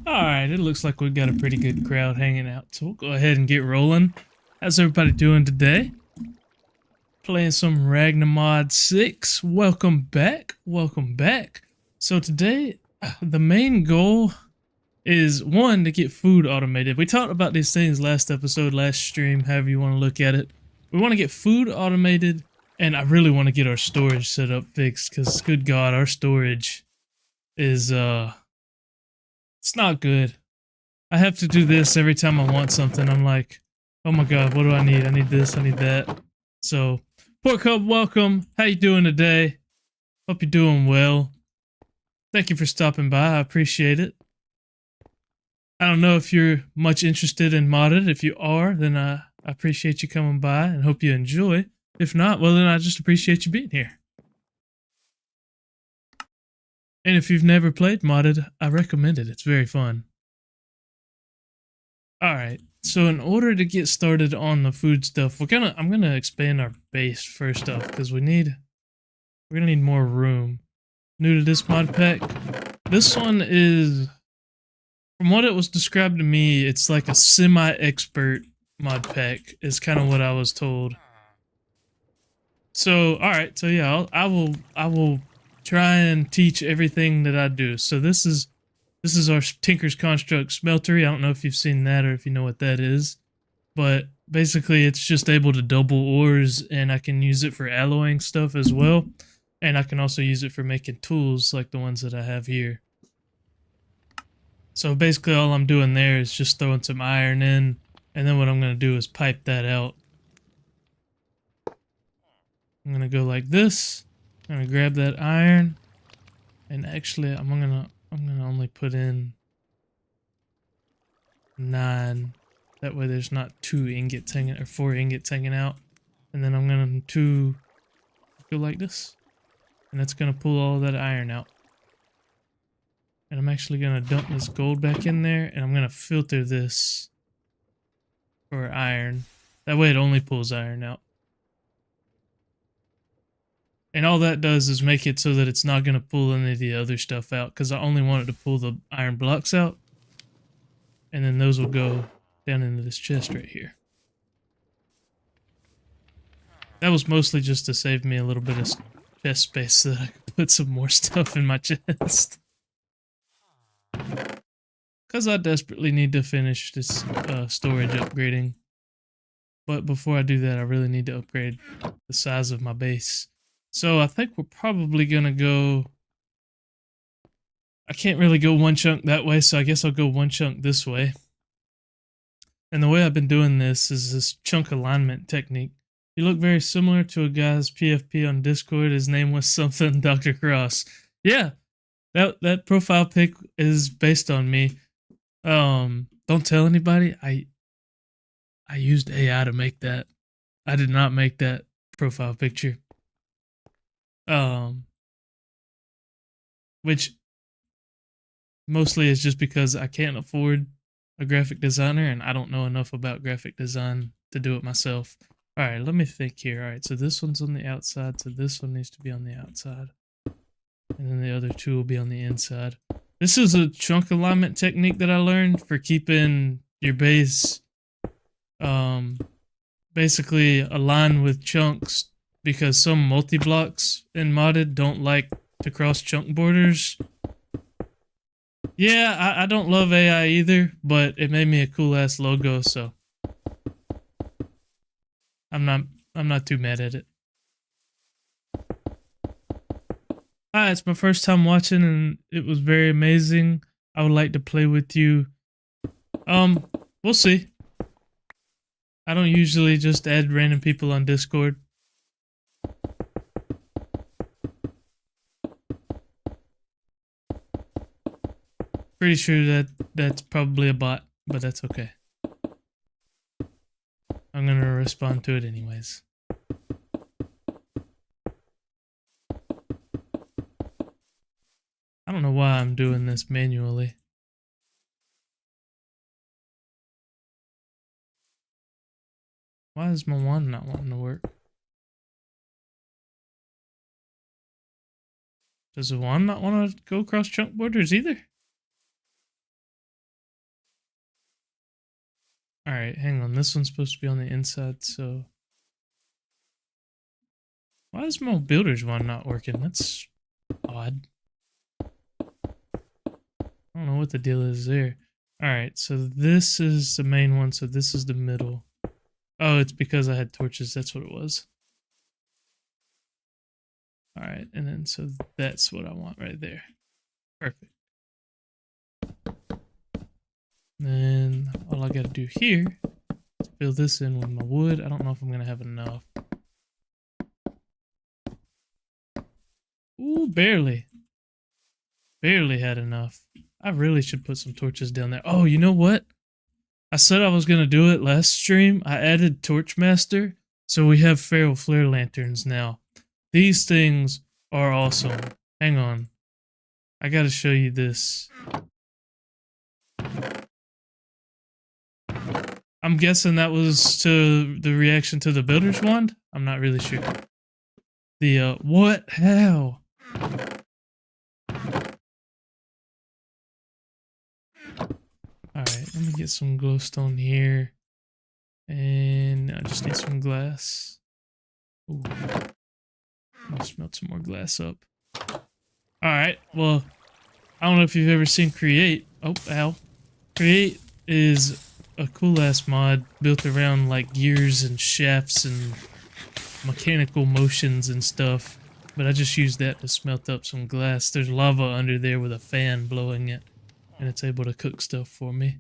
Alright, it looks like we've got a pretty good crowd hanging out, so we'll go ahead and get rolling. How's everybody doing today? Playing some Ragnamod 6. Welcome back. Welcome back. So today, the main goal is, one, to get food automated. We talked about these things last episode, last stream, however you want to look at it. We want to get food automated, and I really want to get our storage set up fixed, because good God, our storage is, it's not good. I have to do this every time I want something. I'm like, oh my God, what do I need? I need this, I need that. So, Pork Hub, welcome. How you doing today? Hope you're doing well. Thank you for stopping by. I appreciate it. I don't know if you're much interested in modded. If you are, then I appreciate you coming by and hope you enjoy. If not, well, then I just appreciate you being here. And if you've never played modded, I recommend it. It's very fun. Alright, so in order to get started on the food stuff, I'm gonna expand our base first off, because we're gonna need more room. New to this mod pack. This one is, from what it was described to me, it's like a semi-expert mod pack, is kind of what I was told. So, alright, so yeah, I will try and teach everything that I do. So this is our Tinker's Construct Smeltery. I don't know if you've seen that or if you know what that is. But basically it's just able to double ores, and I can use it for alloying stuff as well. And I can also use it for making tools like the ones that I have here. So basically all I'm doing there is just throwing some iron in, and then what I'm going to do is pipe that out. I'm going to go like this. I'm going to grab that iron, and actually I'm going to only put in 9. That way there's not 2 ingots hanging, or 4 ingots hanging out. And then I'm going to go like this. And that's going to pull all that iron out. And I'm actually going to dump this gold back in there, and I'm going to filter this for iron. That way it only pulls iron out. And all that does is make it so that it's not going to pull any of the other stuff out, because I only wanted to pull the iron blocks out. And then those will go down into this chest right here. That was mostly just to save me a little bit of chest space so that I could put some more stuff in my chest. Because I desperately need to finish this storage upgrading. But before I do that, I really need to upgrade the size of my base. So I think we're probably going to go... I can't really go one chunk that way, so I guess I'll go one chunk this way. And the way I've been doing this is this chunk alignment technique. You look very similar to a guy's PFP on Discord. His name was something Dr. Cross. Yeah, that profile pic is based on me. Don't tell anybody. I used AI to make that. I did not make that profile picture. Which mostly is just because I can't afford a graphic designer, and I don't know enough about graphic design to do it myself. Alright, let me think here. Alright, so this one's on the outside, so this one needs to be on the outside. And then the other 2 will be on the inside. This is a chunk alignment technique that I learned for keeping your base basically aligned with chunks, because some multi-blocks in modded don't like to cross chunk borders. Yeah, I don't love AI either, but it made me a cool ass logo, so I'm not too mad at it. Hi, it's my first time watching, and it was very amazing. I would like to play with you. We'll see. I don't usually just add random people on Discord. Pretty sure that's probably a bot, but that's okay. I'm gonna respond to it anyways. I don't know why I'm doing this manually. Why is my wand not wanting to work? Does the wand not want to go across chunk borders either? Alright, hang on. This one's supposed to be on the inside, so... Why is my builder's one not working? That's odd. I don't know what the deal is there. Alright, so this is the main one, so this is the middle. Oh, it's because I had torches, that's what it was. Alright, and then so that's what I want right there. Perfect. Then all I gotta do here is fill this in with my wood. I don't know if I'm gonna have enough. Ooh, barely. Barely had enough. I really should put some torches down there. Oh, you know what? I said I was gonna do it last stream. I added Torchmaster, so we have feral flare lanterns now. These things are awesome. Hang on. I gotta show you this. I'm guessing that was to the reaction to the builder's wand? I'm not really sure. The, what? How? Alright, let me get some glowstone here. And I just need some glass. Ooh. I'll smelt some more glass up. Alright, well, I don't know if you've ever seen Create. Oh, ow. Create is a cool ass mod built around like gears and shafts and mechanical motions and stuff. But I just used that to smelt up some glass. There's lava under there with a fan blowing it. And it's able to cook stuff for me.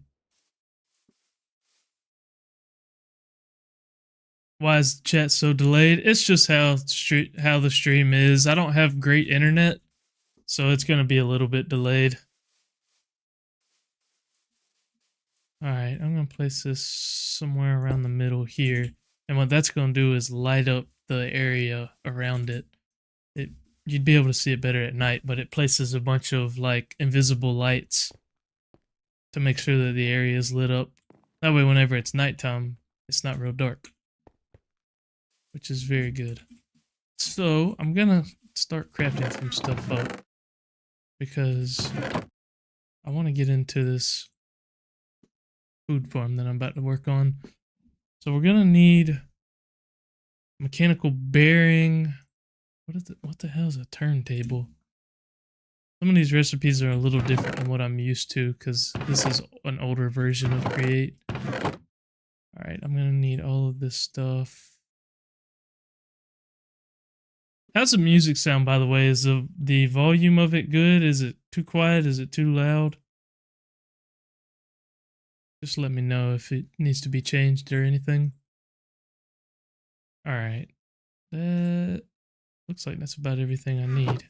Why is chat so delayed? It's just how the stream is. I don't have great internet, so it's going to be a little bit delayed. Alright, I'm going to place this somewhere around the middle here. And what that's going to do is light up the area around it. You'd be able to see it better at night, but it places a bunch of like invisible lights to make sure that the area is lit up. That way whenever it's nighttime, it's not real dark. Which is very good. So, I'm gonna start crafting some stuff up. Because I want to get into this food farm that I'm about to work on. So we're gonna need mechanical bearing. What the hell is a turntable? Some of these recipes are a little different than what I'm used to because this is an older version of Create. Alright, I'm gonna need all of this stuff. How's the music sound, by the way? Is the volume of it good? Is it too quiet? Is it too loud? Just let me know if it needs to be changed or anything. Alright. That looks like that's about everything I need.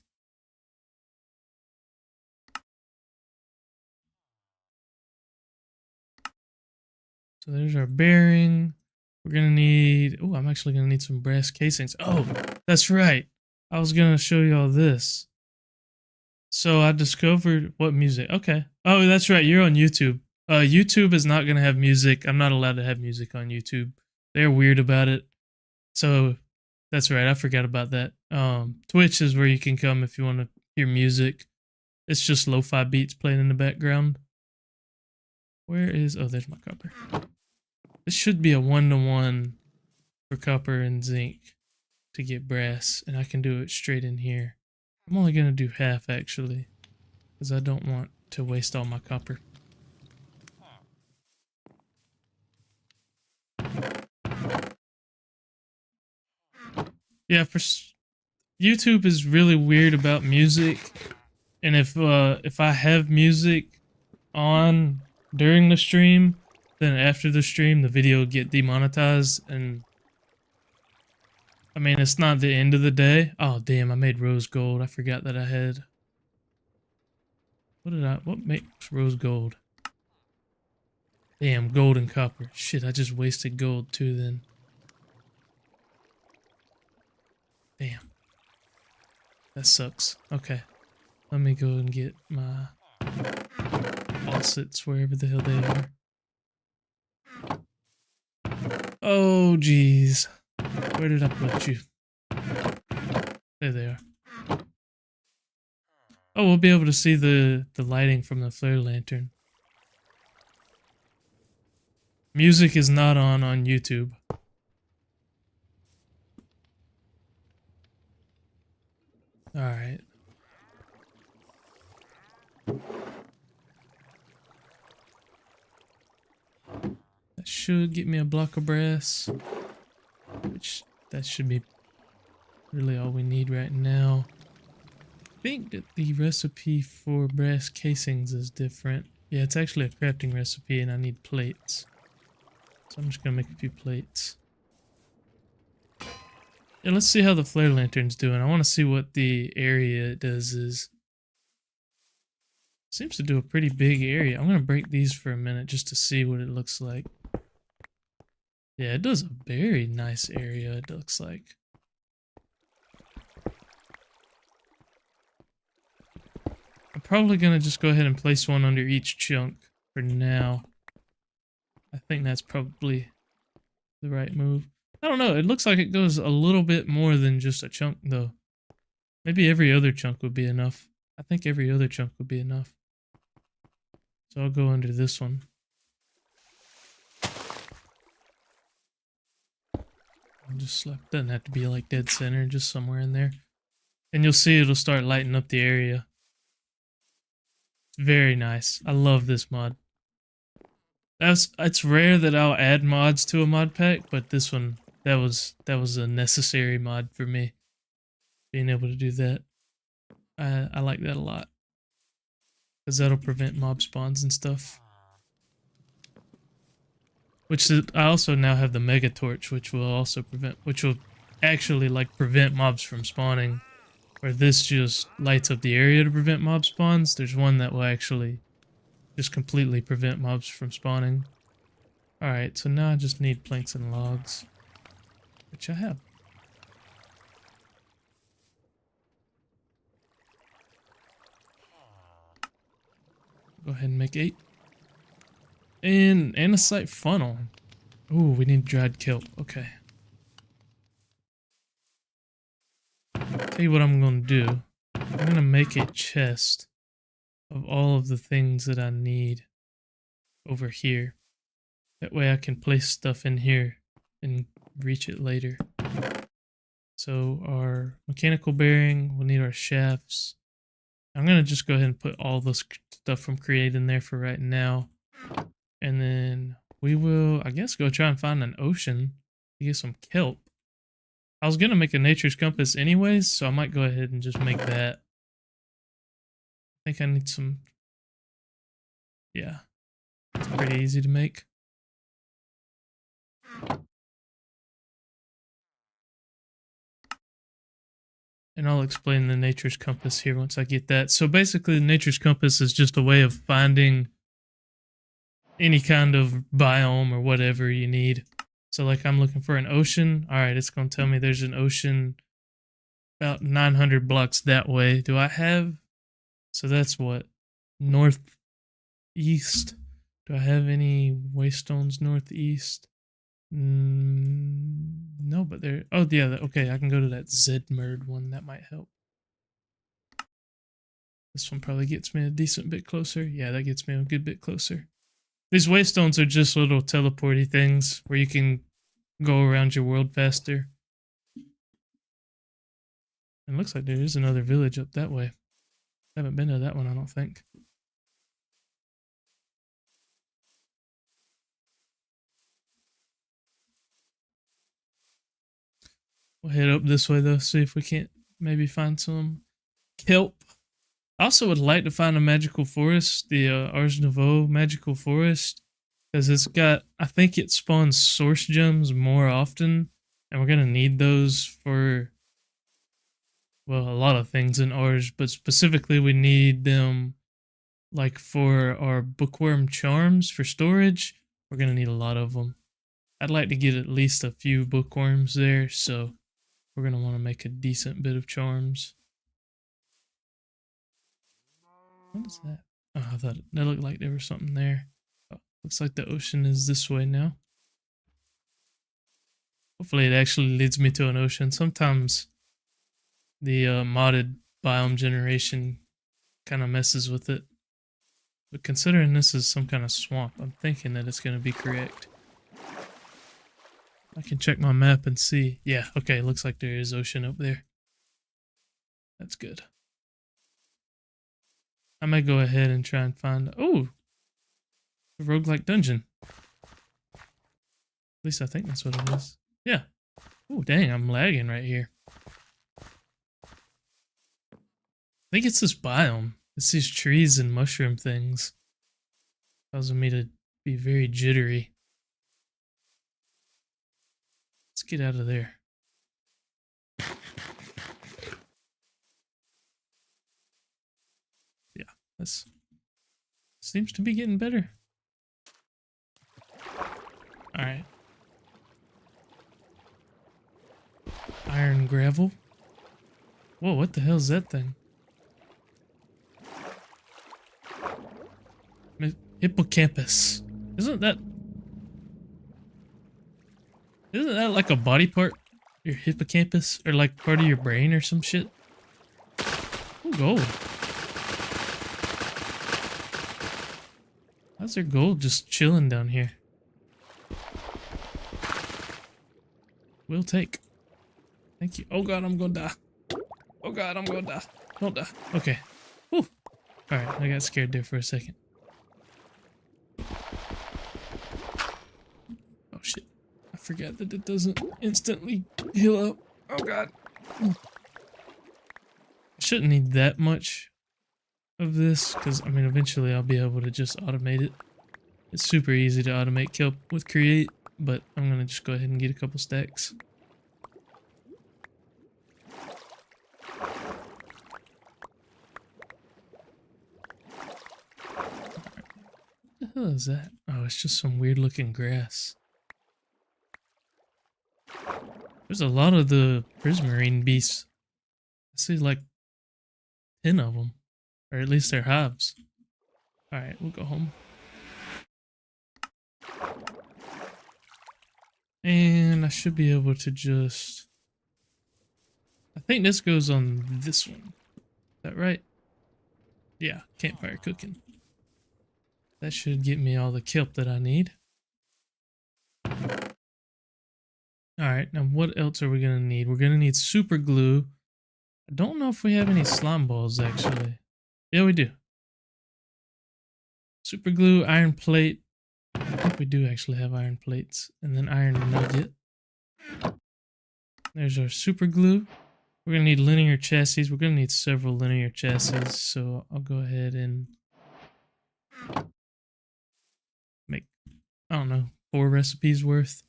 So there's our bearing. We're gonna need... Oh, I'm actually gonna need some brass casings. Oh, that's right. I was gonna show you all this. So I discovered... What music? Okay. Oh, that's right. You're on YouTube. YouTube is not gonna have music. I'm not allowed to have music on YouTube. They're weird about it. So that's right. I forgot about that. Twitch is where you can come if you want to hear music. It's just lo-fi beats playing in the background. Where is... Oh, there's my copper. This should be a 1-to-1 for copper and zinc to get brass, and I can do it straight in here. I'm only going to do half, actually, because I don't want to waste all my copper. Yeah, YouTube is really weird about music, and if I have music on during the stream, then after the stream the video will get demonetized, and I mean it's not the end of the day. Oh damn, I made rose gold. I forgot that I had... What makes rose gold? Damn, gold and copper. Shit, I just wasted gold too then. Damn. That sucks. Okay. Let me go and get my faucets wherever the hell they are. Oh, jeez. Where did I put you? There they are. Oh, we'll be able to see the lighting from the flare lantern. Music is not on YouTube. Alright. That should get me a block of brass. Which, that should be really all we need right now. I think that the recipe for brass casings is different. Yeah, it's actually a crafting recipe and I need plates. So I'm just gonna make a few plates. Yeah, let's see how the flare lantern's doing. I want to see what the area it does is. Seems to do a pretty big area. I'm gonna break these for a minute just to see what it looks like. Yeah, it does a very nice area, it looks like. I'm probably gonna just go ahead and place one under each chunk for now. I think that's probably the right move. I don't know, it looks like it goes a little bit more than just a chunk though. Maybe every other chunk would be enough. I think every other chunk would be enough. So I'll go under this one. I'll just slap, doesn't have to be like dead center, just somewhere in there. And you'll see it'll start lighting up the area. Very nice. I love this mod. It's rare that I'll add mods to a mod pack, but this one, that was a necessary mod for me. Being able to do that. I like that a lot. Because that'll prevent mob spawns and stuff. Which is, I also now have the mega torch, which will actually like prevent mobs from spawning. Where this just lights up the area to prevent mob spawns. There's one that will actually just completely prevent mobs from spawning. Alright, so now I just need planks and logs. Which I have. Go ahead and make 8. And andesite funnel. Ooh, we need dried kelp. Okay. Tell you what I'm gonna do. I'm gonna make a chest of all of the things that I need over here. That way I can place stuff in here and reach it later. So our mechanical bearing, we'll need our shafts. I'm gonna just go ahead and put all this stuff from Create in there for right now. And then we will, I guess, go try and find an ocean to get some kelp. I was gonna make a nature's compass anyways, so I might go ahead and just make that. I think I need some, yeah, it's pretty easy to make. And I'll explain the nature's compass here once I get that. So basically the nature's compass is just a way of finding any kind of biome or whatever you need. So like I'm looking for an ocean. All right, it's going to tell me there's an ocean about 900 blocks that way. Do I have, so that's what, northeast. Do I have any waystones northeast? No, but there, oh yeah, okay, I can go to that Zedmerd one, that might help. This one probably gets me a decent bit closer. Yeah, that gets me a good bit closer. These waystones are just little teleporty things where you can go around your world faster. It looks like there is another village up that way. I haven't been to that one, I don't think. We'll head up this way though, see if we can't maybe find some kelp. I also would like to find a magical forest, the Ars Nouveau magical forest, because it's got, I think it spawns source gems more often, and we're gonna need those for, well, a lot of things in Ars, but specifically we need them like for our bookworm charms for storage. We're gonna need a lot of them. I'd like to get at least a few bookworms there, so we're gonna want to make a decent bit of charms. What is that? Oh, I thought that looked like there was something there. Oh, looks like the ocean is this way now. Hopefully it actually leads me to an ocean. Sometimes the modded biome generation kind of messes with it. But considering this is some kind of swamp, I'm thinking that it's going to be correct. I can check my map and see. Yeah, okay, looks like there is ocean up there. That's good. I might go ahead and try and find... Oh! A roguelike dungeon. At least I think that's what it is. Yeah. Oh, dang, I'm lagging right here. I think it's this biome. It's these trees and mushroom things. Causing me to be very jittery. Let's get out of there. Yeah, this seems to be getting better. Alright. Iron gravel. Whoa, what the hell is that thing? Hippocampus. Isn't that like a body part? Your hippocampus? Or like part of your brain or some shit? Ooh, gold. How's there gold just chilling down here? We'll take. Thank you. Oh god, I'm gonna die. Oh god, I'm gonna die. Don't die. Okay. Whew. Alright, I got scared there for a second. Oh shit. I forgot that it doesn't instantly heal up. Oh god. I shouldn't need that much of this, because I mean eventually I'll be able to just automate it. It's super easy to automate kelp with create, but I'm gonna just go ahead and get a couple stacks. What the hell is that? Oh, it's just some weird looking grass. There's a lot of the prismarine beasts. I see like 10 of them. Or at least they're hives. Alright, we'll go home. And I should be able to just... I think this goes on this one. Is that right? Yeah, campfire cooking. That should get me all the kelp that I need. Alright, now what else are we going to need? We're going to need super glue. I don't know if we have any slime balls, actually. Yeah, we do. Super glue, iron plate. I think we do actually have iron plates. And then iron nugget. There's our super glue. We're going to need linear chassis. We're going to need several linear chassis. So I'll go ahead and make, I don't know, 4 recipes worth.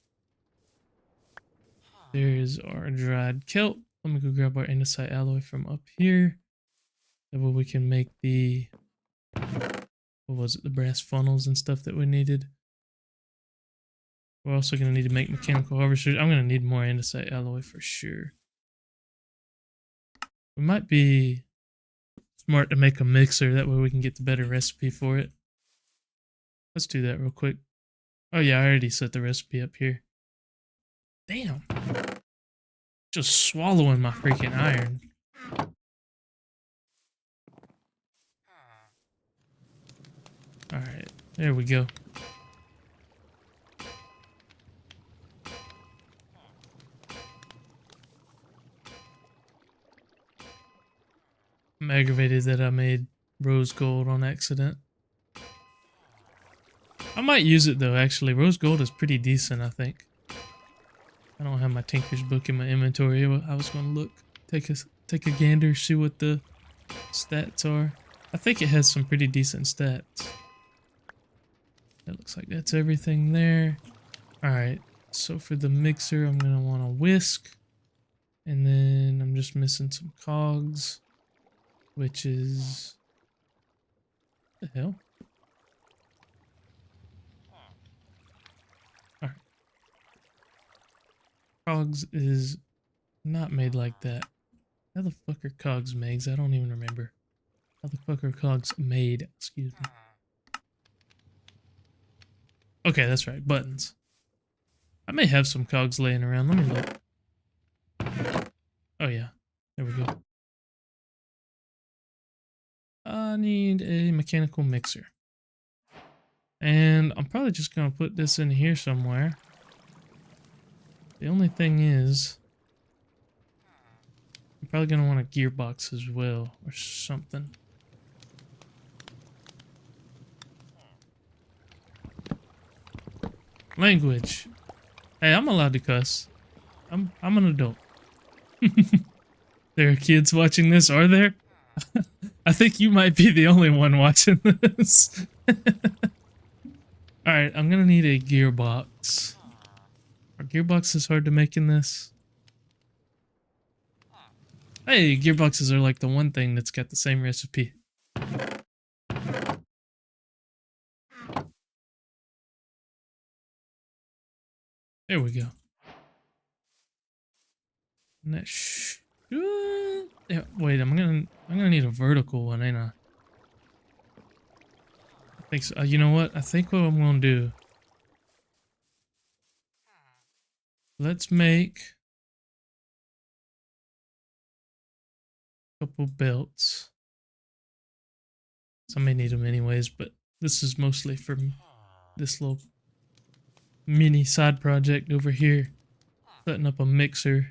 There's our dried kelp. Let me go grab our andesite alloy from up here. That way we can make the, what was it, the brass funnels and stuff that we needed. We're also going to need to make mechanical harvesters. I'm going to need more andesite alloy for sure. We might be smart to make a mixer. That way we can get the better recipe for it. Let's do that real quick. Oh yeah, I already set the recipe up here. Damn. Just swallowing my freaking iron. Alright, there we go. I'm aggravated that I made rose gold on accident. I might use it though, actually. Rose gold is pretty decent, I think. I don't have my Tinker's book in my inventory. I was going to look, take a gander, see what the stats are. I think it has some pretty decent stats. That looks like that's everything there. Alright, so for the mixer, I'm going to want a whisk. And then I'm just missing some cogs. Which is... What the hell? Alright. Cogs is not made like that. How the fuck are cogs made? I don't even remember. How the fuck are cogs made? Excuse me. Okay, that's right. Buttons. I may have some cogs laying around. Let me look. Oh yeah. There we go. I need a mechanical mixer. And I'm probably just going to put this in here somewhere. The only thing is, I'm probably going to want a gearbox as well, or something. Language. Hey, I'm allowed to cuss. I'm an adult. There are kids watching this, are there? I think you might be the only one watching this. Alright, I'm gonna need a gearbox. Are gearboxes hard to make in this? Hey, gearboxes are like the one thing that's got the same recipe. There we go. And that yeah, wait, I'm gonna need a vertical one, ain't I? I think so. You know what? I think what I'm gonna do. Let's make a couple belts. So I may need them anyways, but this is mostly for this little mini side project over here. Setting up a mixer.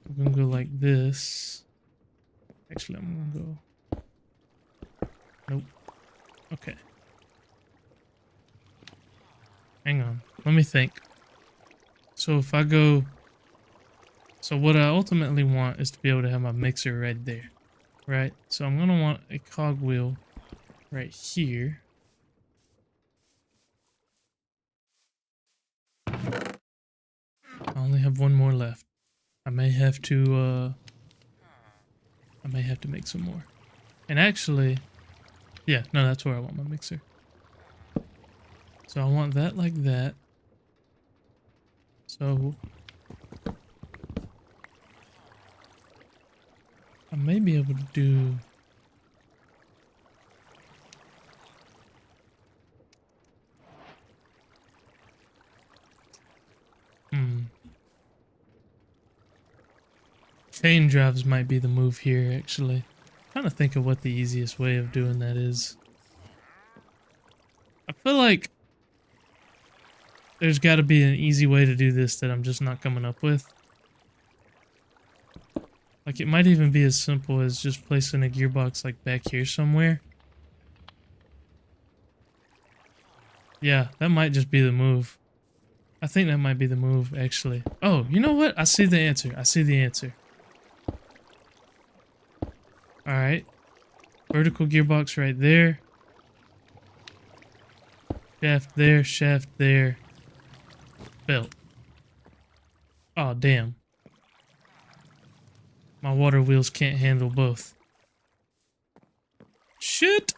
We're gonna go like this. Actually, I'm gonna go. Nope. Okay. Hang on. Let me think. So if I go... So what I ultimately want is to be able to have my mixer right there. Right? So I'm gonna want a cogwheel right here. I only have one more left. I may have to make some more. And actually, yeah, no, that's where I want my mixer. So I want that like that. So I may be able to do... Chain drives might be the move here, actually. I'm trying to think of what the easiest way of doing that is. I feel like there's got to be an easy way to do this that I'm just not coming up with. Like, it might even be as simple as just placing a gearbox, like, back here somewhere. Yeah, that might just be the move. I think that might be the move, actually. Oh, you know what? I see the answer. I see the answer. Alright. Vertical gearbox right there. Shaft there. Belt. Oh, damn. My water wheels can't handle both. Shit!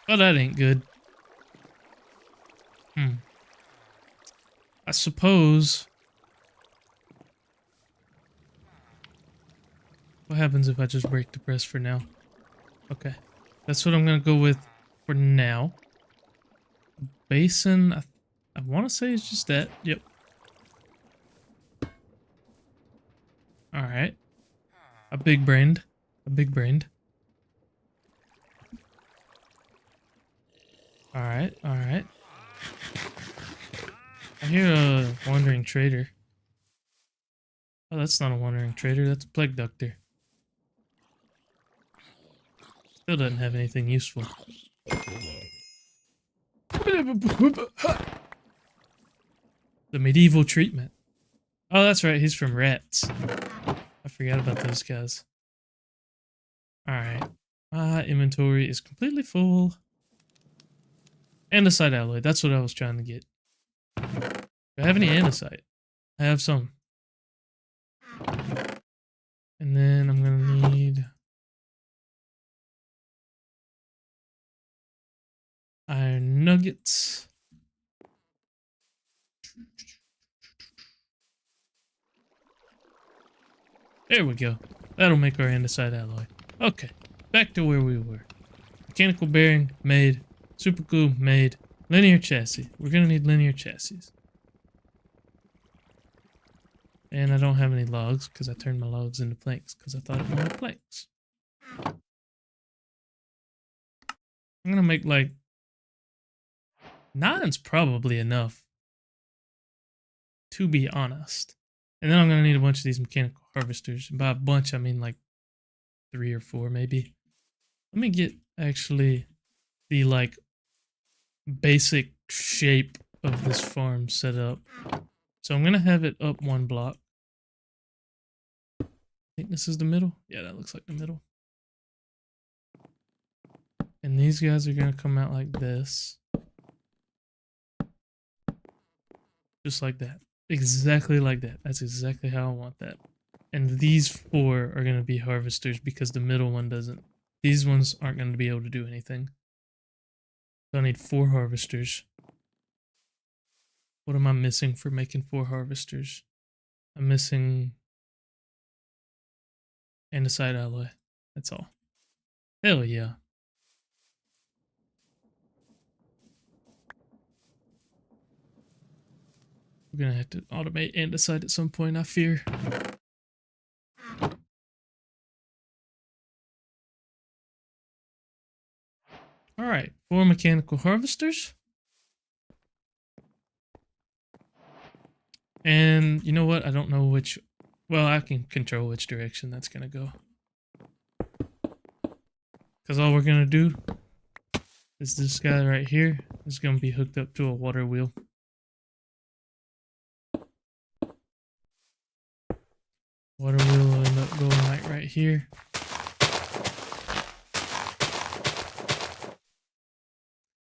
Oh, that ain't good. I suppose... What happens if I just break the press for now? Okay. That's what I'm gonna go with for now. Basin, I want to say it's just that. Yep. Alright. A big brained. Alright, alright. I hear a wandering trader. Oh, that's not a wandering trader, that's a plague doctor. Still doesn't have anything useful. The medieval treatment. Oh, that's right, he's from rats. I forgot about those guys. Alright. My inventory is completely full. Andesite alloy, that's what I was trying to get. Do I have any andesite? I have some. And then I'm gonna need iron nuggets. There we go. That'll make our andesite alloy. Okay, back to where we were. Mechanical bearing made. Super glue made. Linear chassis. We're gonna need linear chassis. And I don't have any logs because I turned my logs into planks because I thought it wanted planks. I'm gonna make like Nine's probably enough, to be honest. And then I'm going to need a bunch of these mechanical harvesters. And by a bunch, I mean like 3 or 4 maybe. Let me get actually the like basic shape of this farm set up. So I'm going to have it up 1 block. I think this is the middle. Yeah, that looks like the middle. And these guys are going to come out like this. Just like that. Exactly like that. That's exactly how I want that. And these 4 are going to be harvesters because the middle one doesn't. These ones aren't going to be able to do anything. So I need 4 harvesters. What am I missing for making 4 harvesters? I'm missing andesite alloy. That's all. Hell yeah. We're going to have to automate andesite at some point, I fear. Alright, 4 mechanical harvesters. And you know what? I don't know which... Well, I can control which direction that's going to go. Because all we're going to do is this guy right here is going to be hooked up to a water wheel. Water wheel will end up going like right here.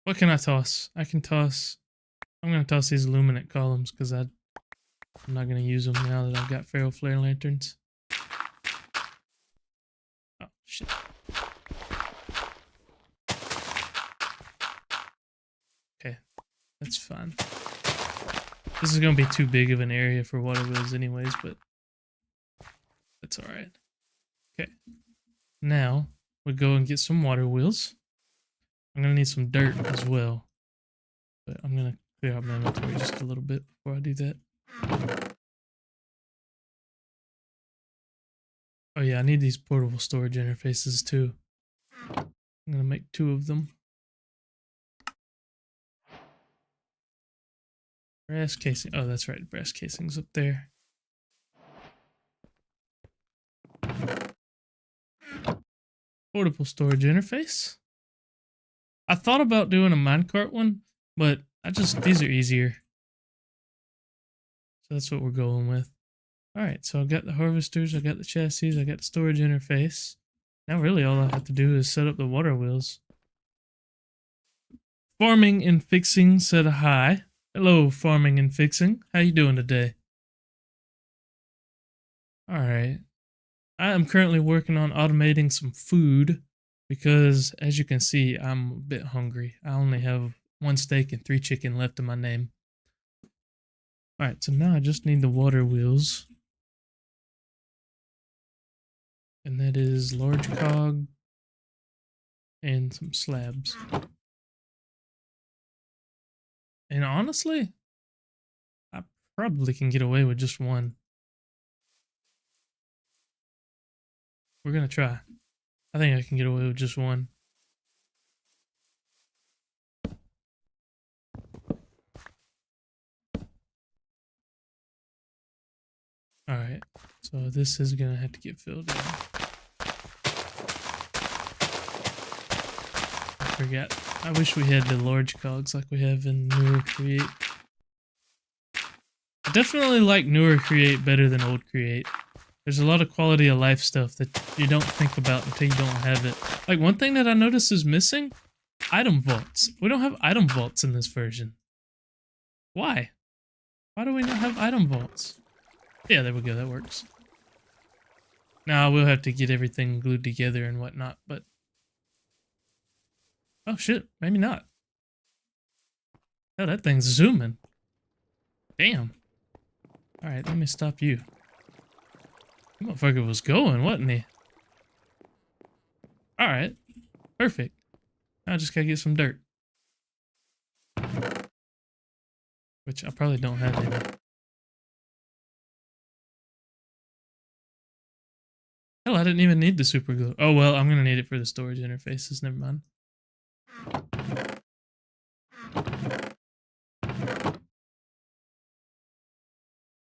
What can I toss? I can toss... I'm going to toss these luminant columns because I'm not going to use them now that I've got feral flare lanterns. Oh, shit. Okay, that's fine. This is going to be too big of an area for water wheels anyways, but that's alright. Okay, now we go and get some water wheels. I'm going to need some dirt as well, but I'm going to clear out my inventory just a little bit before I do that. Oh yeah, I need these portable storage interfaces too. I'm going to make 2 of them. Brass casing. Oh, that's right. Brass casing's up there. Portable storage interface. I thought about doing a minecart one, but these are easier. So that's what we're going with. Alright, so I got the harvesters, I got the chassis, I got the storage interface. Now really all I have to do is set up the water wheels. Farming and Fixing said hi. Hello, Farming and Fixing. How you doing today? Alright. I am currently working on automating some food because, as you can see, I'm a bit hungry. I only have 1 steak and 3 chicken left in my name. Alright, so now I just need the water wheels. And that is large cog and some slabs. And honestly, I probably can get away with just 1. We're gonna try. I think I can get away with just 1. Alright, so this is gonna have to get filled in. I forgot. I wish we had the large cogs like we have in Newer Create. I definitely like Newer Create better than Old Create. There's a lot of quality of life stuff that you don't think about until you don't have it. Like, one thing that I noticed is missing? Item vaults. We don't have item vaults in this version. Why? Why do we not have item vaults? Yeah, there we go, that works. Now, we'll have to get everything glued together and whatnot, but... Oh shit, maybe not. Oh, that thing's zooming. Damn. Alright, let me stop you. That motherfucker was going, wasn't he? Alright. Perfect. Now I just gotta get some dirt. Which I probably don't have any. Hell, I didn't even need the super glue. Oh well, I'm gonna need it for the storage interfaces, never mind.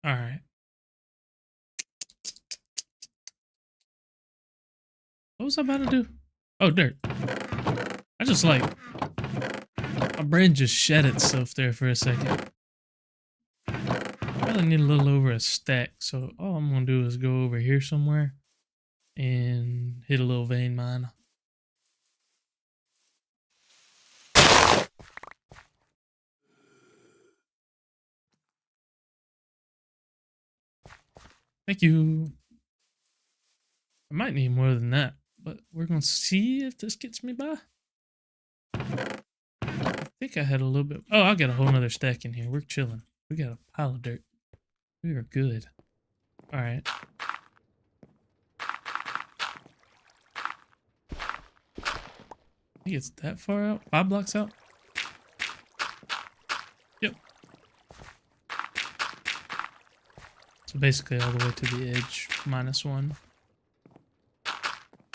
Alright. What was I about to do? Oh, dirt. I just like... My brain just shed itself there for a second. Probably need a little over a stack, so all I'm gonna do is go over here somewhere and hit a little vein mine. Thank you. I might need more than that, but we're gonna see if this gets me by. I think I had a little bit. Oh, I got a whole nother stack in here. We're chilling. We got a pile of dirt. We are good. All right. I think it's that far out. 5 blocks out. Yep. So basically all the way to the edge, -1.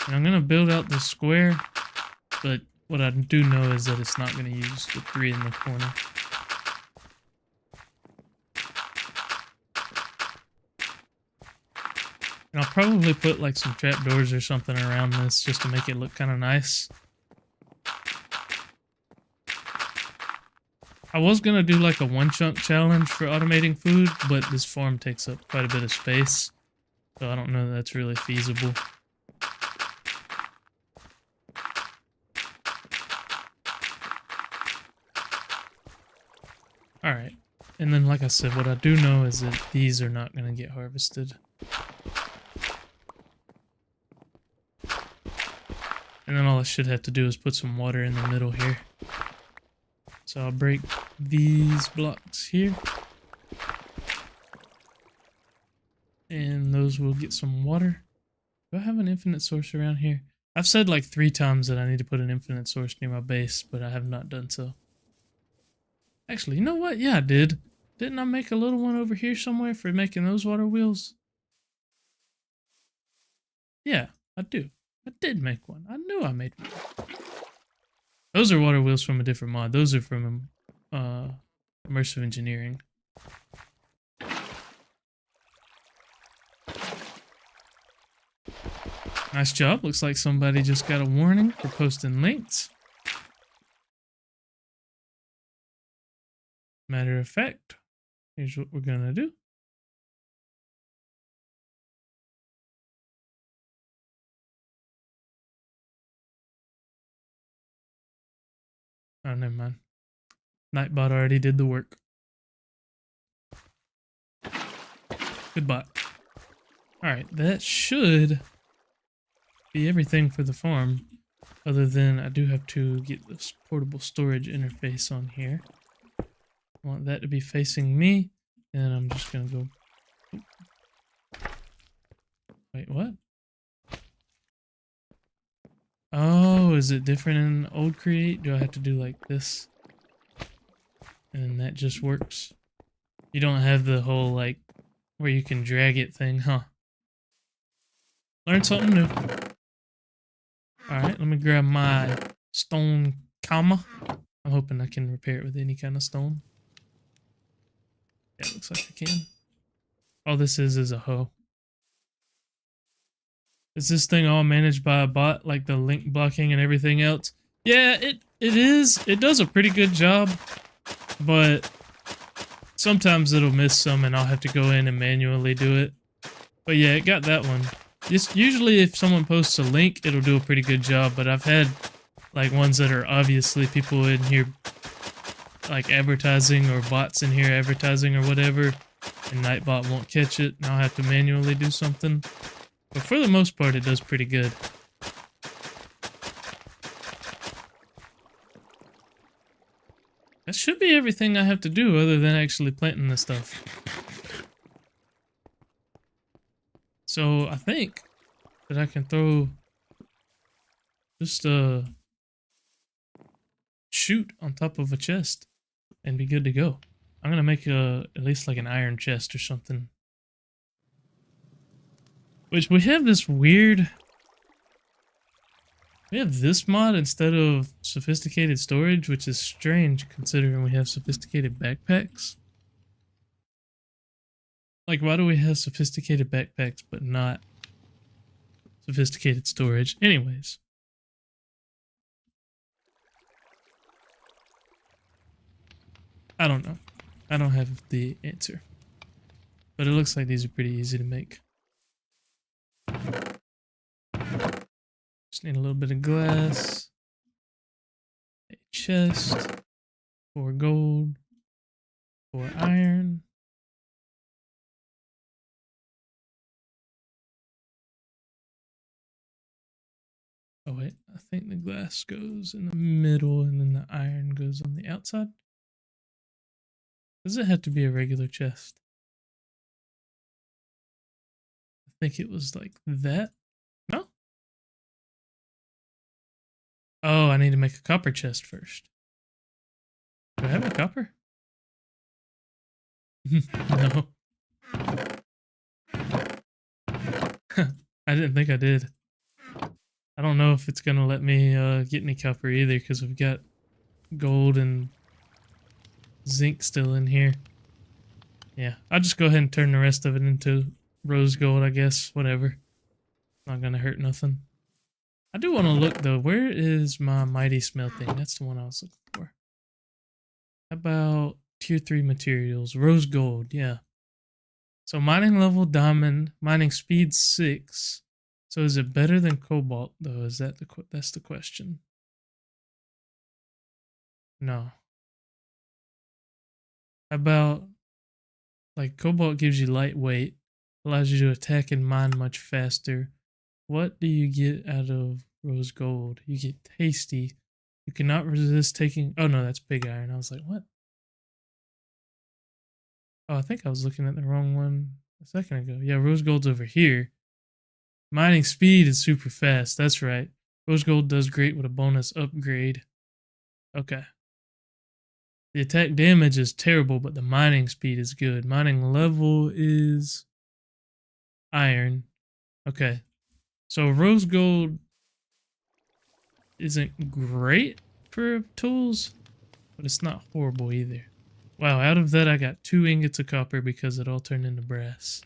And I'm gonna build out the square, but what I do know is that it's not gonna use the 3 in the corner. And I'll probably put like some trapdoors or something around this just to make it look kind of nice. I was going to do like a 1 chunk challenge for automating food, but this farm takes up quite a bit of space. So I don't know that that's really feasible. Alright. And then like I said, what I do know is that these are not going to get harvested. And then all I should have to do is put some water in the middle here. So I'll break these blocks here. And those will get some water. Do I have an infinite source around here? I've said like 3 times that I need to put an infinite source near my base, but I have not done so. Actually, you know what? Yeah, I did. Didn't I make a little one over here somewhere for making those water wheels? Yeah, I do. I did make one. I knew I made one. Those are water wheels from a different mod. Those are from immersive engineering. Nice job. Looks like somebody just got a warning for posting links. Matter of fact, here's what we're gonna do. Oh, never mind. Nightbot already did the work. Good bot. Alright, that should be everything for the farm. Other than I do have to get this portable storage interface on here. I want that to be facing me. And I'm just gonna go... Wait, what? Oh, is it different in old create? Do I have to do like this? And that just works. You don't have the whole like where you can drag it thing, huh? Learn something new. Alright, let me grab my stone comma. I'm hoping I can repair it with any kind of stone. Yeah, looks like I can. All this is a hoe. Is this thing all managed by a bot, like the link blocking and everything else? Yeah, it is. It does a pretty good job, but sometimes it'll miss some and I'll have to go in and manually do it. But yeah, it got that one. Usually if someone posts a link, it'll do a pretty good job, but I've had like ones that are obviously people in here like advertising or bots in here advertising or whatever, and Nightbot won't catch it and I'll have to manually do something. But for the most part, it does pretty good. That should be everything I have to do other than actually planting this stuff. So I think that I can throw just a chute on top of a chest and be good to go. I'm gonna make at least like an iron chest or something. Which we have this weird... We have this mod instead of sophisticated storage, which is strange considering we have sophisticated backpacks. Like, why do we have sophisticated backpacks but not sophisticated storage? Anyways. I don't know. I don't have the answer. But it looks like these are pretty easy to make. Just need a little bit of glass. A chest. 4 gold. 4 iron. Oh wait, I think the glass goes in the middle and then the iron goes on the outside. Does it have to be a regular chest? I think it was like that. No? Oh, I need to make a copper chest first. Do I have a copper? No. I didn't think I did. I don't know if it's gonna let me get any copper either because we've got gold and zinc still in here. Yeah, I'll just go ahead and turn the rest of it into rose gold, I guess. Whatever. Not gonna hurt nothing. I do want to look though. Where is my mighty smelting? That's the one I was looking for. How about tier 3 materials? Rose gold, yeah. So mining level diamond, mining speed 6. So is it better than cobalt though? Is that that's the question? No. How about like cobalt gives you lightweight, allows you to attack and mine much faster. What do you get out of rose gold? You get tasty. You cannot resist taking. Oh no, that's pig iron. I was like, what? Oh, I think I was looking at the wrong one a second ago. Yeah, rose gold's over here. Mining speed is super fast. That's right. Rose gold does great with a bonus upgrade. Okay. The attack damage is terrible, but the mining speed is good. Mining level is iron. Okay. So rose gold isn't great for tools, but it's not horrible either. Wow, out of that I got 2 ingots of copper because it all turned into brass.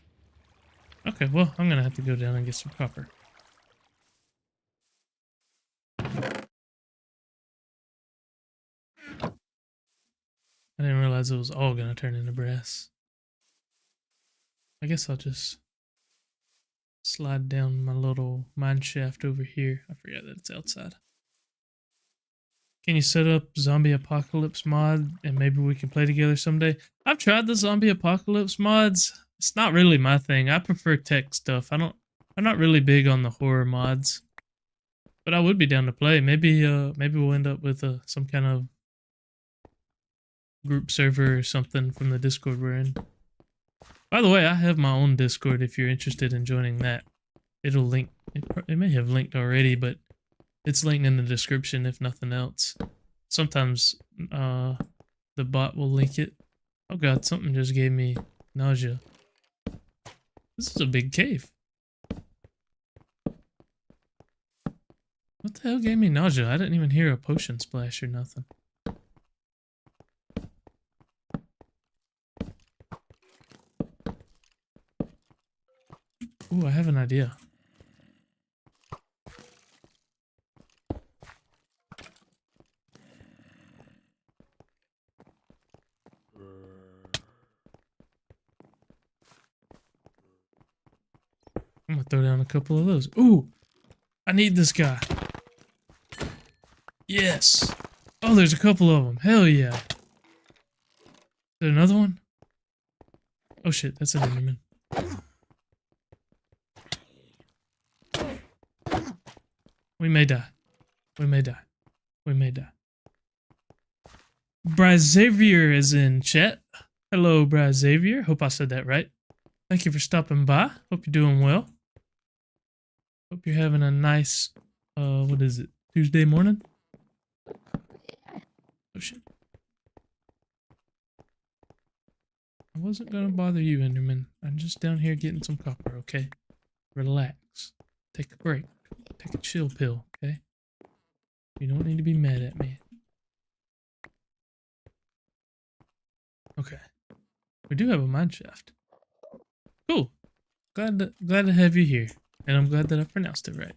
Okay, well, I'm gonna have to go down and get some copper. I didn't realize it was all gonna turn into brass. I guess I'll just slide down my little mine shaft over here. I forgot that it's outside. Can you set up zombie apocalypse mod and maybe we can play together someday? I've tried the zombie apocalypse mods. It's not really my thing. I prefer tech stuff. I'm not really big on the horror mods. But I would be down to play. Maybe we'll end up with some kind of group server or something from the Discord we're in. By the way, I have my own Discord if you're interested in joining that. It'll link. It may have linked already, but it's linked in the description if nothing else. Sometimes the bot will link it. Oh god, something just gave me nausea. This is a big cave. What the hell gave me nausea? I didn't even hear a potion splash or nothing. Ooh, I have an idea. I'm gonna throw down a couple of those. Ooh! I need this guy. Yes! Oh, there's a couple of them. Hell yeah. Is there another one? Oh shit, that's an enderman. We may die. We may die. We may die. Braxavier is in chat. Hello, Braxavier. Hope I said that right. Thank you for stopping by. Hope you're doing well. Hope you're having a nice, what is it, Tuesday morning? Oh shit. I wasn't gonna bother you, Enderman. I'm just down here getting some copper, okay? Relax. Take a break. Take a chill pill, okay? You don't need to be mad at me. Okay. We do have a mine shaft. Cool. Glad to have you here. And I'm glad that I pronounced it right.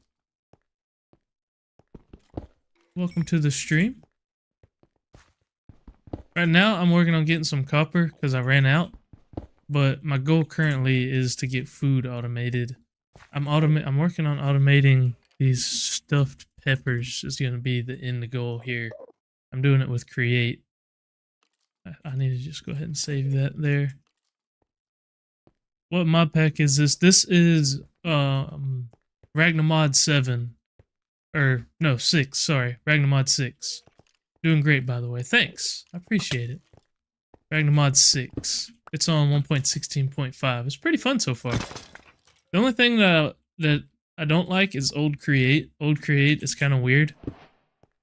Welcome to the stream. Right now, I'm working on getting some copper because I ran out. But my goal currently is to get food automated. I'm working on automating these stuffed peppers. Is going to be the end goal here. I'm doing it with create. I need to just go ahead and save that there. What mod pack is this? This is Ragnamod 7. Or no, 6, sorry. Ragnamod 6. Doing great, by the way. Thanks. I appreciate it. Ragnamod 6. It's on 1.16.5. It's pretty fun so far. The only thing that I don't like is old create. Old create is kind of weird.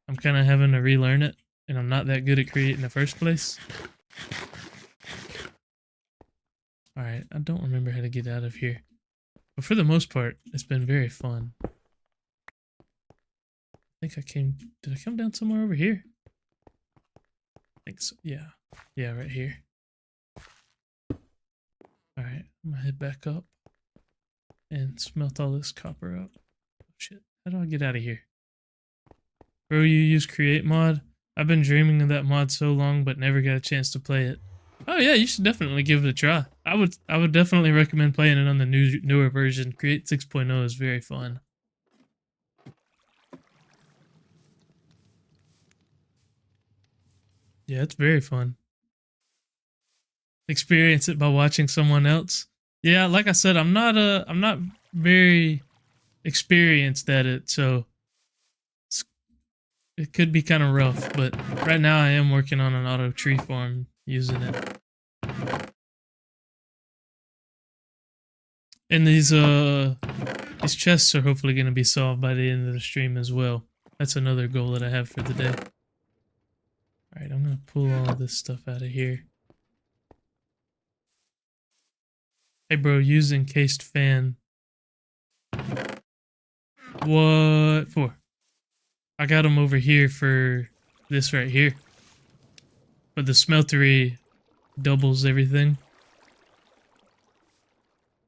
I'm kind of having to relearn it, and I'm not that good at create in the first place. Alright, I don't remember how to get out of here. But for the most part, it's been very fun. I think did I come down somewhere over here? I think so, yeah. Yeah, right here. Alright, I'm gonna head back up and smelt all this copper up. Oh shit, how do I get out of here? Bro, you use create mod? I've been dreaming of that mod so long but never got a chance to play it. Oh yeah, you should definitely give it a try. I would definitely recommend playing it on the newer version. Create 6.0 is very fun. Yeah, it's very fun. Experience it by watching someone else. Yeah, like I said, I'm not very experienced at it, so it could be kind of rough, but right now I am working on an auto tree farm using it. And these chests are hopefully going to be solved by the end of the stream as well. That's another goal that I have for the day. Alright, I'm going to pull all of this stuff out of here. Hey bro, use encased fan. What for? I got them over here for this right here. But the smeltery doubles everything.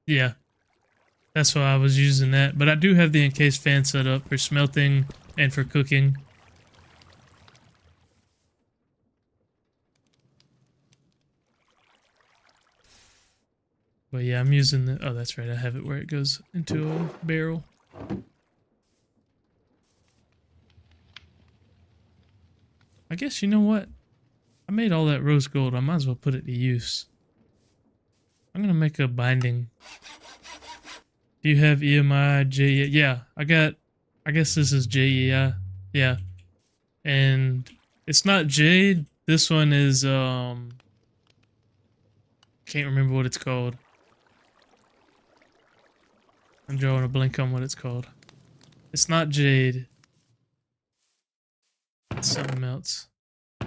Yeah. That's why I was using that. But I do have the encased fan set up for smelting and for cooking. But yeah, I'm using the... Oh, that's right. I have it where it goes into a barrel. I guess, you know what? I made all that rose gold. I might as well put it to use. I'm going to make a binding. Do you have EMI, JEI? Yeah, I guess this is JEI. Yeah. And it's not jade. This one is, can't remember what it's called. I'm drawing a blank on what it's called. It's not jade. It's something else. I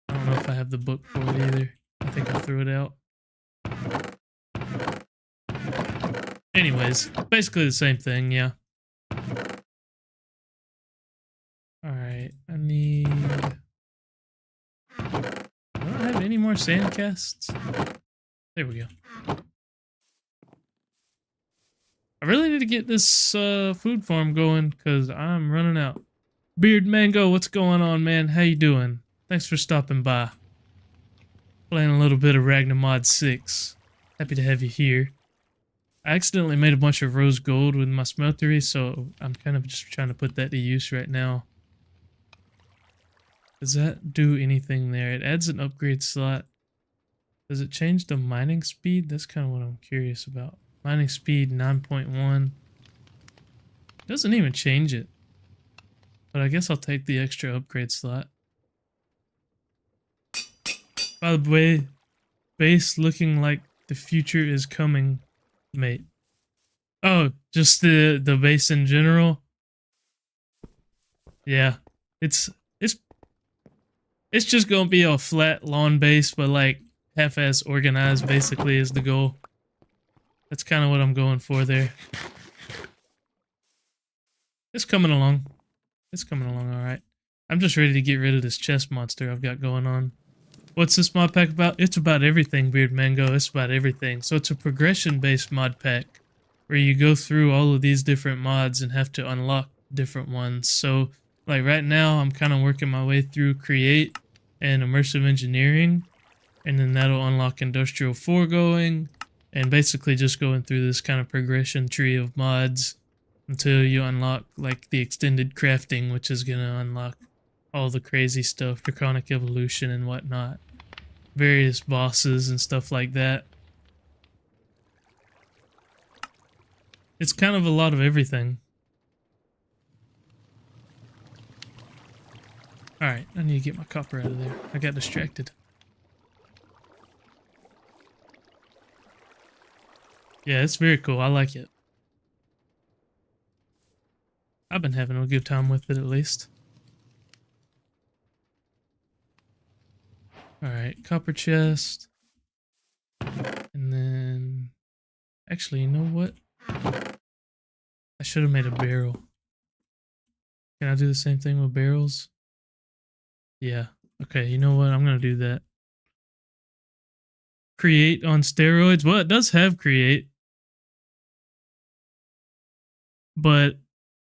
don't know if I have the book for it either. I think I threw it out. Anyways, basically the same thing, yeah. Alright, I need... Do I have any more sand casts? There we go. I really need to get this food farm going because I'm running out. Beard Mango, what's going on, man? How you doing? Thanks for stopping by. Playing a little bit of Ragnamod 6. Happy to have you here. I accidentally made a bunch of rose gold with my smeltery, so I'm kind of just trying to put that to use right now. Does that do anything there? It adds an upgrade slot. Does it change the mining speed? That's kind of what I'm curious about. Mining speed 9.1. Doesn't even change it. But I guess I'll take the extra upgrade slot. By the way, base looking like the future is coming, mate. Oh, just the base in general? Yeah. It's just gonna be a flat lawn base, but like half-ass organized basically is the goal. That's kind of what I'm going for there. It's coming along. It's coming along alright. I'm just ready to get rid of this chest monster I've got going on. What's this mod pack about? It's about everything, Beard Mango. It's about everything. So it's a progression-based mod pack where you go through all of these different mods and have to unlock different ones. So, like right now, I'm kind of working my way through Create and Immersive Engineering, and then that'll unlock Industrial Foregoing, and basically just going through this kind of progression tree of mods until you unlock like the extended crafting, which is gonna unlock all the crazy stuff, Draconic Evolution and whatnot, various bosses and stuff like that. It's kind of a lot of everything. Alright, I need to get my copper out of there. I got distracted. Yeah, it's very cool. I like it. I've been having a good time with it, at least. Alright, copper chest. And then... Actually, you know what? I should have made a barrel. Can I do the same thing with barrels? Yeah. Okay, you know what? I'm gonna do that. Create on steroids? Well, it does have create. But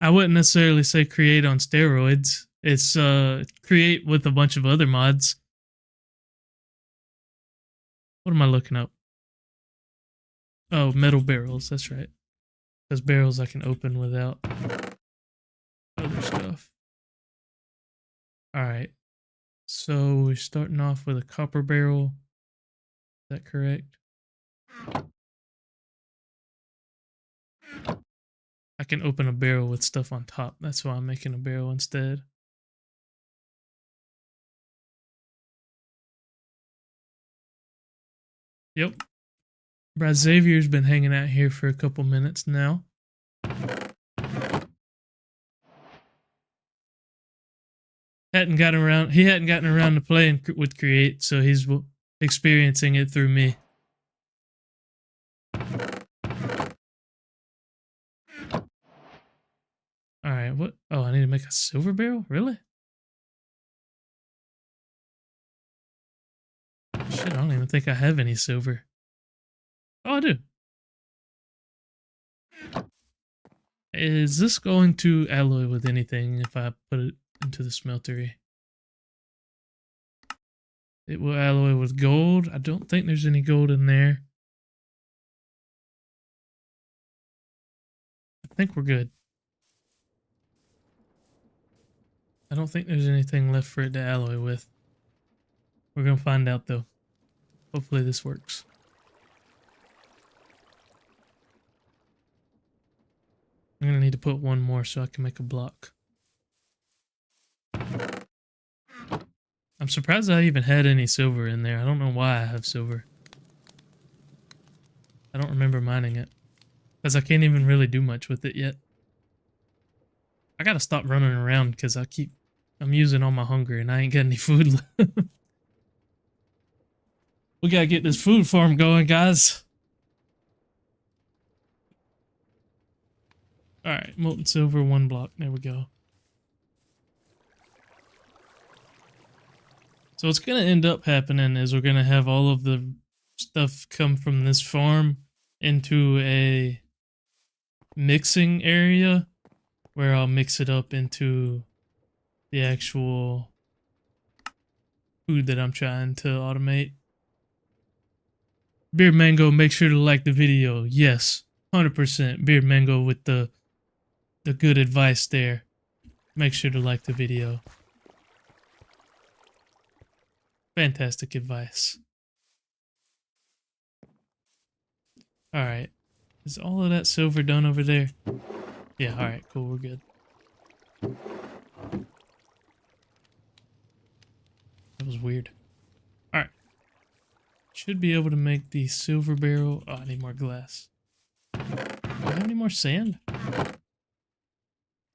I wouldn't necessarily say create on steroids. It's create with a bunch of other mods. What am I looking up? Oh, metal barrels, that's right. Because barrels I can open without other stuff. Alright. So we're starting off with a copper barrel. Is that correct? I can open a barrel with stuff on top. That's why I'm making a barrel instead. Yep. Brad Xavier's been hanging out here for a couple minutes now. He hadn't gotten around to playing with Create, so he's experiencing it through me. Alright, what? Oh, I need to make a silver barrel? Really? Shit, I don't even think I have any silver. Oh, I do. Is this going to alloy with anything if I put it into the smeltery? It will alloy with gold. I don't think there's any gold in there. I think we're good. I don't think there's anything left for it to alloy with. We're gonna find out though. Hopefully this works. I'm gonna need to put one more so I can make a block. I'm surprised I even had any silver in there. I don't know why I have silver. I don't remember mining it. Because I can't even really do much with it yet. I gotta stop running around because I'm using all my hunger and I ain't got any food left. We gotta get this food farm going, guys. Alright, molten silver, 1 block. There we go. So what's gonna end up happening is we're gonna have all of the stuff come from this farm into a mixing area where I'll mix it up into the actual food that I'm trying to automate. Beard Mango, make sure to like the video. Yes, 100%. Beard Mango with the good advice there. Make sure to like the video. Fantastic advice. Alright. Is all of that silver done over there? Yeah, alright, cool, we're good. That was weird. Alright. Should be able to make the silver barrel. Oh, I need more glass. Do I have any more sand?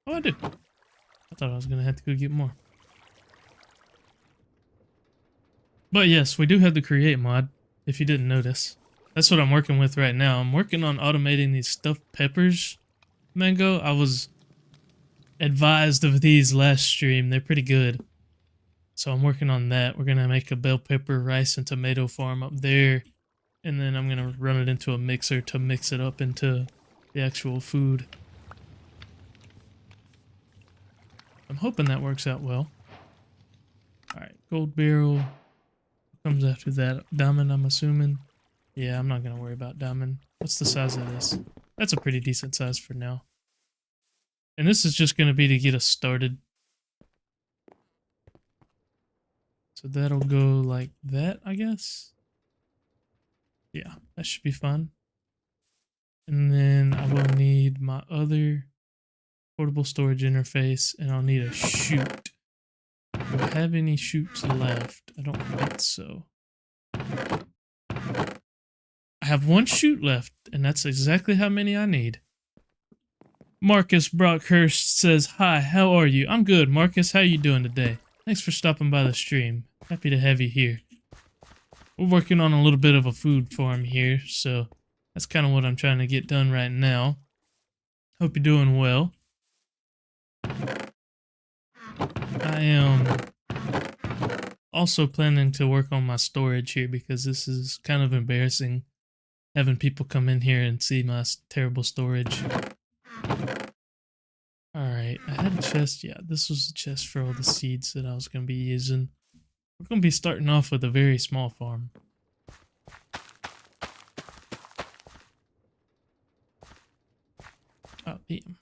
Oh, I do. I thought I was going to have to go get more. But yes, we do have the create mod, if you didn't notice. That's what I'm working with right now. I'm working on automating these stuffed peppers, Mango. I was advised of these last stream. They're pretty good. So I'm working on that. We're gonna make a bell pepper, rice, and tomato farm up there, and then I'm gonna run it into a mixer to mix it up into the actual food. I'm hoping that works out well. Alright, gold barrel. What comes after that? Diamond, I'm assuming. Yeah, I'm not gonna worry about diamond. What's the size of this? That's a pretty decent size for now. And this is just gonna be to get us started. So that'll go like that, I guess. Yeah, that should be fun. And then I will need my other portable storage interface, and I'll need a chute. Do I have any chutes left? I don't think so. I have one chute left, and that's exactly how many I need. Marcus Brockhurst says, "Hi, how are you?" I'm good, Marcus. How you doing today? Thanks for stopping by the stream. Happy to have you here. We're working on a little bit of a food farm here, so that's kind of what I'm trying to get done right now. Hope you're doing well. I am also planning to work on my storage here because this is kind of embarrassing having people come in here and see my terrible storage. Alright, I had a chest. Yeah, this was the chest for all the seeds that I was going to be using. We're going to be starting off with a very small farm. Oh, damn.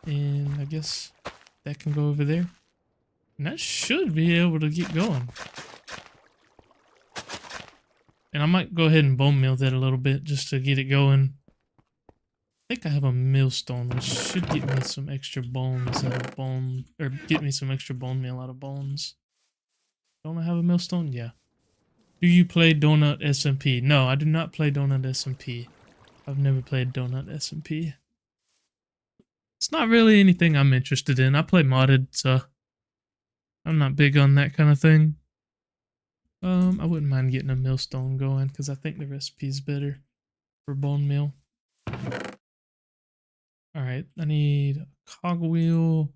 And I guess that can go over there. And that should be able to get going. And I might go ahead and bone meal that a little bit just to get it going. I think I have a millstone, which should get me some extra bones out of bone, or get me some extra bone meal out of bones. Don't I have a millstone? Yeah. Do you play Donut SMP? No, I do not play Donut SMP. I've never played Donut SMP. It's not really anything I'm interested in. I play modded, so I'm not big on that kind of thing. I wouldn't mind getting a millstone going because I think the recipe's better for bone meal. Alright, I need a cogwheel,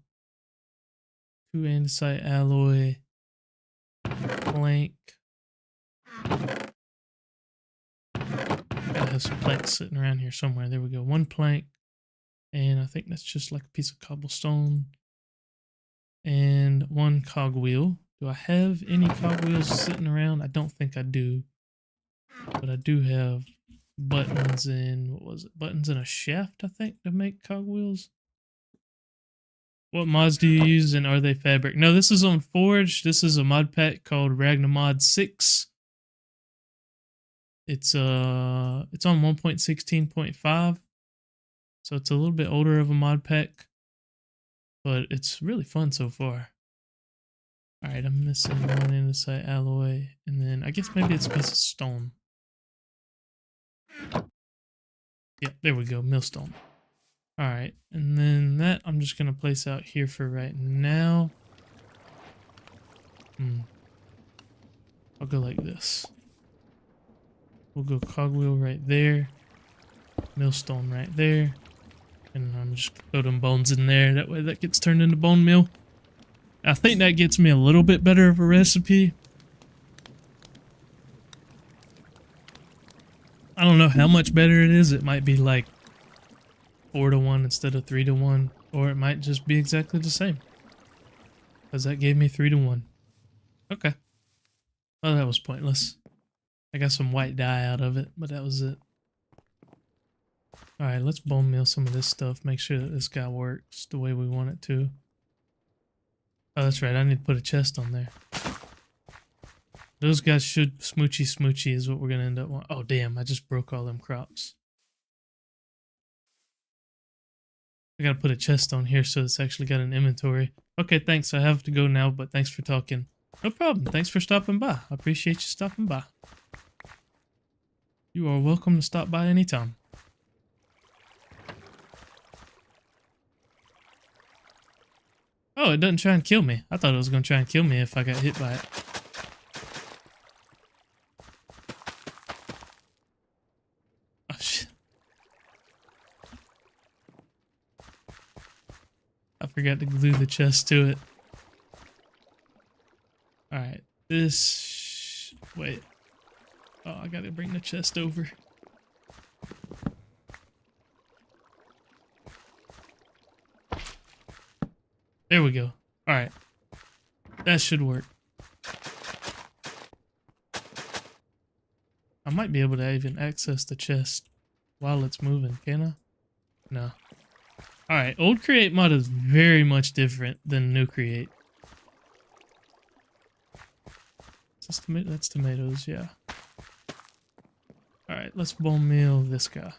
2 andesite alloy, plank. Gotta have some planks sitting around here somewhere. There we go. 1 plank. And I think that's just like a piece of cobblestone. And 1 cogwheel. Do I have any cogwheels sitting around? I don't think I do. But I do have buttons and, what was it? Buttons and a shaft, I think, to make cogwheels. What mods do you use and are they fabric? No, this is on Forge. This is a mod pack called Ragnamod 6. It's on 1.16.5. So it's a little bit older of a mod pack, but it's really fun so far. Alright, I'm missing 1 andesite alloy, and then I guess maybe it's a piece of stone. Yeah, there we go, millstone. Alright, and then that I'm just going to place out here for right now. I'll go like this. We'll go cogwheel right there, millstone right there, and I'm just throw them bones in there. That way that gets turned into bone meal. I think that gets me a little bit better of a recipe. I don't know how much better it is. It might be like 4-to-1 instead of 3-to-1, or it might just be exactly the same. Because that gave me 3-to-1. Okay. Well, that was pointless. I got some white dye out of it, but that was it. Alright, let's bone meal some of this stuff. Make sure that this guy works the way we want it to. Oh, that's right. I need to put a chest on there. Those guys should smoochy is what we're going to end up on. Oh, damn. I just broke all them crops. I got to put a chest on here so it's actually got an inventory. Okay, thanks. I have to go now, but thanks for talking. No problem. Thanks for stopping by. I appreciate you stopping by. You are welcome to stop by anytime. Oh, it doesn't try and kill me. I thought it was going to try and kill me if I got hit by it. Oh, shit. forgot to glue the chest to it. Alright, this... Wait. Oh, I gotta bring the chest over. There we go. Alright. That should work. I might be able to even access the chest while it's moving, can I? No. Alright, old create mod is very much different than new create. Is this tomato? That's tomatoes, yeah. Alright, let's bone meal this guy.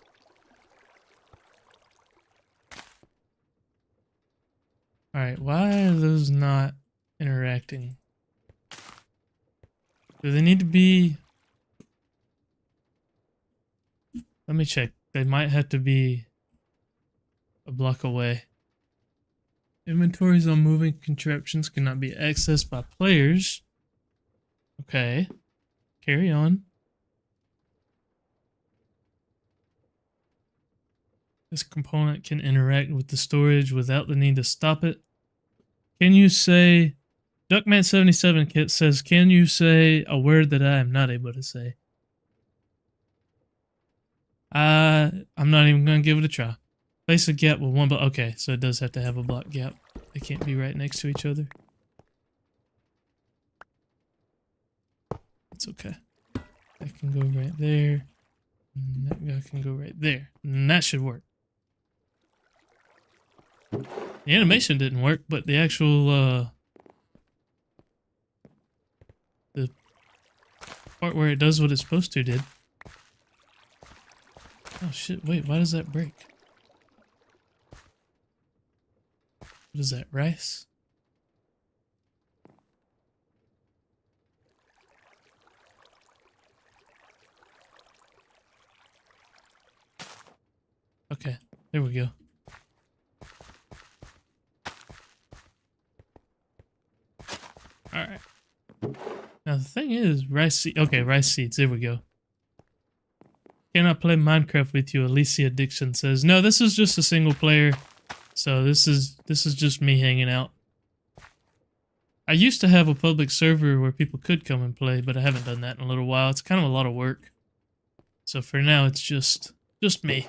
Alright, why are those not interacting? Do they need to be... Let me check. They might have to be a block away. Inventories on moving contraptions cannot be accessed by players. Okay. Carry on. This component can interact with the storage without the need to stop it. Can you say... Duckman77 says, can you say a word that I am not able to say? I'm not even going to give it a try. Place a gap with one block. Okay, so it does have to have a block gap. They can't be right next to each other. It's okay. That can go right there. And that guy can go right there. And that should work. The animation didn't work, but the actual, the part where it does what it's supposed to did. Oh shit, wait, why does that break? What is that, rice? Okay, there we go. Alright. Now the thing is, rice seed. Okay, rice seeds, there we go. Cannot play Minecraft with you, Alicia Dixon says. No, this is just a single player. So this is just me hanging out. I used to have a public server where people could come and play, but I haven't done that in a little while. It's kind of a lot of work. So for now, it's just me.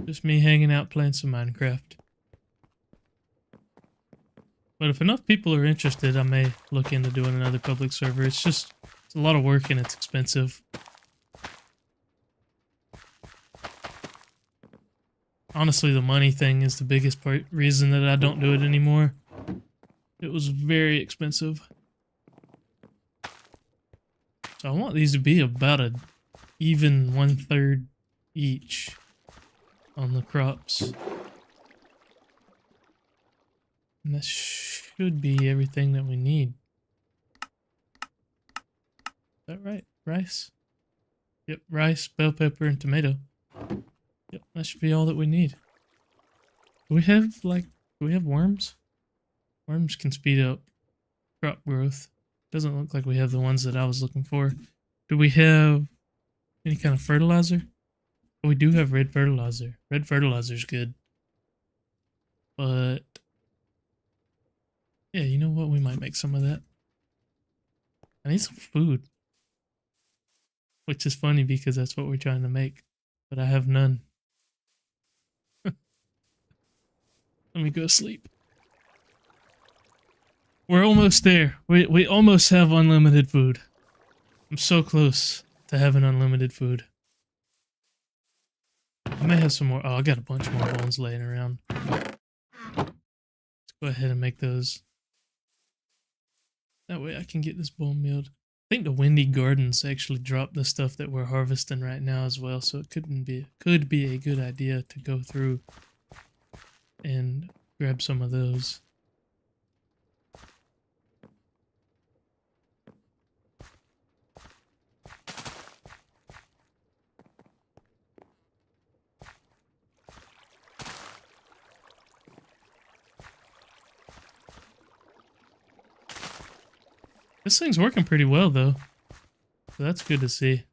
Just me hanging out playing some Minecraft. But if enough people are interested, I may look into doing another public server. It's a lot of work and it's expensive. Honestly, the money thing is the biggest reason that I don't do it anymore. It was very expensive. So I want these to be about an even 1/3 each on the crops. And that should be everything that we need. Is that right? Rice? Yep, rice, bell pepper, and tomato. Yep, that should be all that we need. Do we have worms? Worms can speed up crop growth. Doesn't look like we have the ones that I was looking for. Do we have any kind of fertilizer? Oh, we do have red fertilizer. Red fertilizer's good. But yeah, you know what? We might make some of that. I need some food. Which is funny because that's what we're trying to make. But I have none. Let me go sleep. We're almost there. We almost have unlimited food. I'm so close to having unlimited food. I may have some more. Oh, I got a bunch more bones laying around. Let's go ahead and make those. That way I can get this bone mealed. I think the Windy Gardens actually dropped the stuff that we're harvesting right now as well, so it could be a good idea to go through and grab some of those. This thing's working pretty well though, so that's good to see.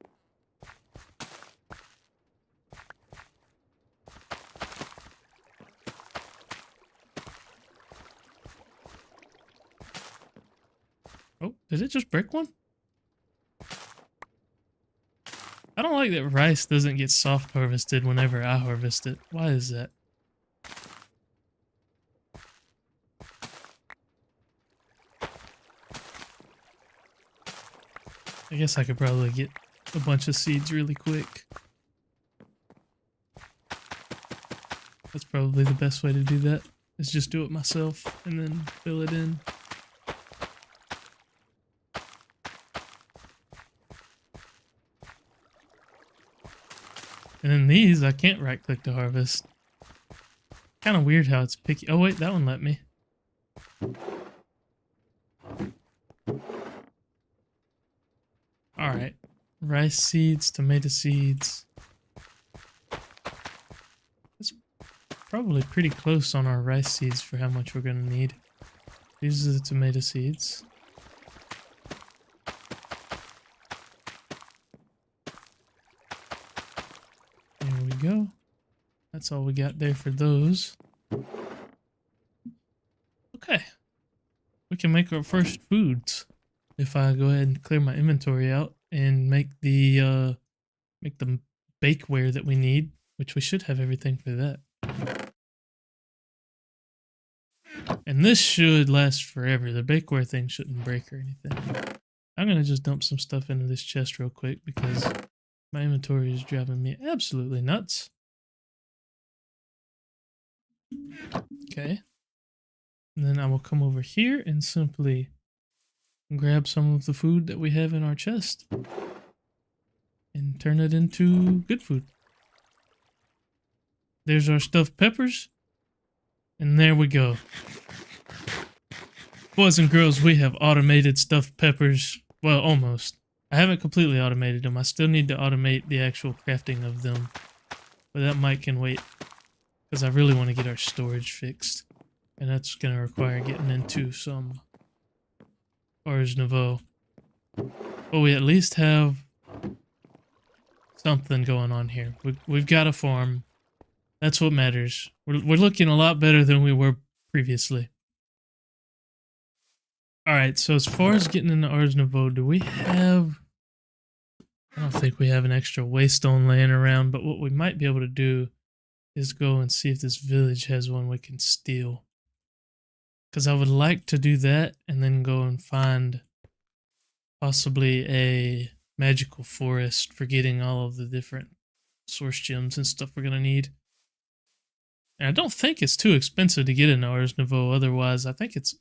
Did it just break one? I don't like that rice doesn't get soft harvested whenever I harvest it. Why is that? I guess I could probably get a bunch of seeds really quick. That's probably the best way to do that, is just do it myself and then fill it in. And then these, I can't right click to harvest. Kind of weird how it's picky. Oh wait, that one let me. Alright. Rice seeds, tomato seeds. That's probably pretty close on our rice seeds for how much we're going to need. These are the tomato seeds. There we go. That's all we got there for those. Okay. We can make our first foods. If I go ahead and clear my inventory out and make the bakeware that we need, which we should have everything for that. And this should last forever. The bakeware thing shouldn't break or anything. I'm gonna just dump some stuff into this chest real quick because my inventory is driving me absolutely nuts. Okay. And then I will come over here and simply grab some of the food that we have in our chest and turn it into good food. There's our stuffed peppers. And there we go. Boys and girls, we have automated stuffed peppers. Well, almost. I haven't completely automated them. I still need to automate the actual crafting of them. But that might can wait. Because I really want to get our storage fixed. And that's going to require getting into some Ars Nouveau. But we at least have something going on here. We've got a farm. That's what matters. We're looking a lot better than we were previously. Alright, so as far as getting into Ars Nouveau, do we have... I don't think we have an extra waystone laying around, but what we might be able to do is go and see if this village has one we can steal. Because I would like to do that and then go and find possibly a magical forest for getting all of the different source gems and stuff we're going to need. And I don't think it's too expensive to get an Ars Nouveau. Otherwise, I think it's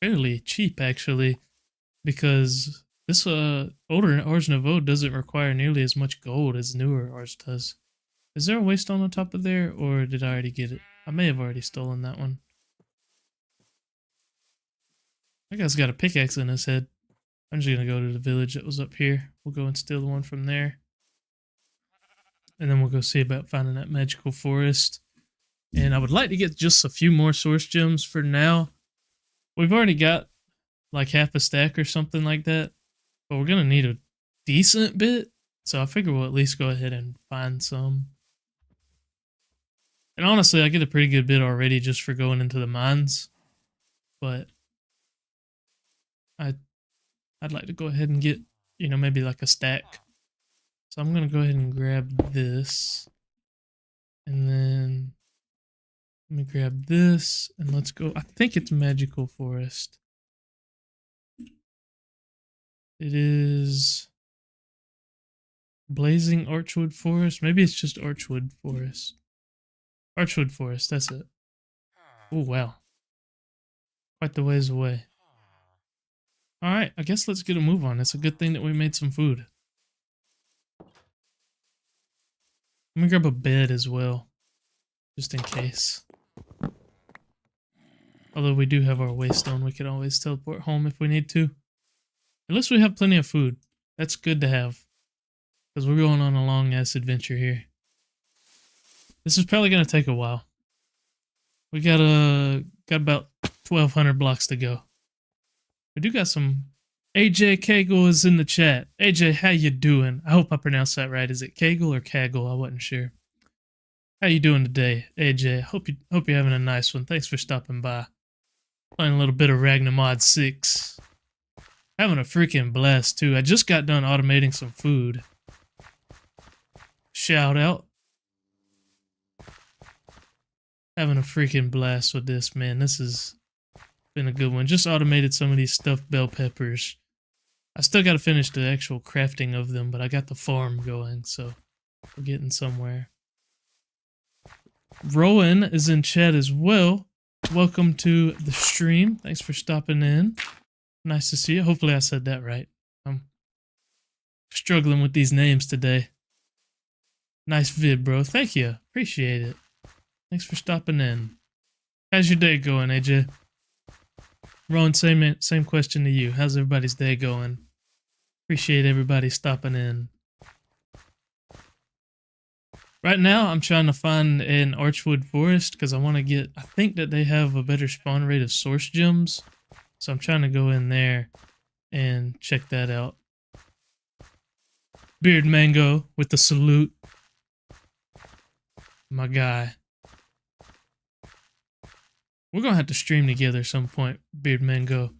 fairly cheap actually, because this older Ars Nouveau doesn't require nearly as much gold as newer Ars does. Is there a waystone on top of there, or did I already get it? I may have already stolen that one. That guy's got a pickaxe in his head. I'm just gonna go to the village that was up here. We'll go and steal the one from there. And then we'll go see about finding that magical forest. And I would like to get just a few more source gems for now. We've already got like half a stack or something like that. But we're going to need a decent bit. So I figure we'll at least go ahead and find some. And honestly, I get a pretty good bit already just for going into the mines. But I'd like to go ahead and get, you know, maybe like a stack. So I'm going to go ahead and grab this. And then let me grab this and let's go. I think it's magical forest. It is blazing archwood forest. Maybe it's just archwood forest. Archwood forest, that's it. Oh, wow. Quite the ways away. Alright, I guess let's get a move on. It's a good thing that we made some food. Let me grab a bed as well, just in case. Although we do have our waystone, we can always teleport home if we need to. At least we have plenty of food. That's good to have, because we're going on a long-ass adventure here. This is probably going to take a while. We got about 1,200 blocks to go. We do got some... AJ Kegel is in the chat. AJ, how you doing? I hope I pronounced that right. Is it Kegel or Kaggle? I wasn't sure. How you doing today, AJ? Hope you're having a nice one. Thanks for stopping by. Playing a little bit of Ragnamod 6. Having a freaking blast too. I just got done automating some food. Shout out. Having a freaking blast with this, man. This has been a good one. Just automated some of these stuffed bell peppers. I still got to finish the actual crafting of them, but I got the farm going, so we're getting somewhere. Rowan is in chat as well. Welcome to the stream. Thanks for stopping in. Nice to see you. Hopefully I said that right. I'm struggling with these names today. Nice vid, bro. Thank you. Appreciate it. Thanks for stopping in. How's your day going, AJ? Rowan, same question to you. How's everybody's day going? Appreciate everybody stopping in. Right now, I'm trying to find an Archwood Forest because I want to get... I think that they have a better spawn rate of source gems. So I'm trying to go in there and check that out. Beard Mango with the salute. My guy. We're going to have to stream together at some point, Beard Mango.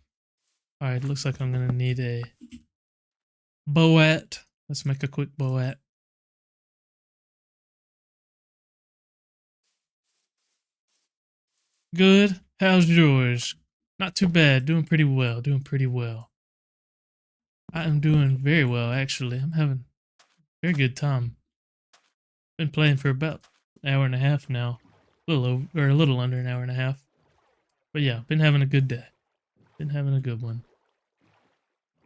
Alright, looks like I'm going to need a boat. Let's make a quick boat. Good. How's yours? Not too bad. Doing pretty well. Doing pretty well. I am doing very well, actually. I'm having a very good time. Been playing for about an hour and a half now. A little under an hour and a half. But yeah, been having a good day. Been having a good one.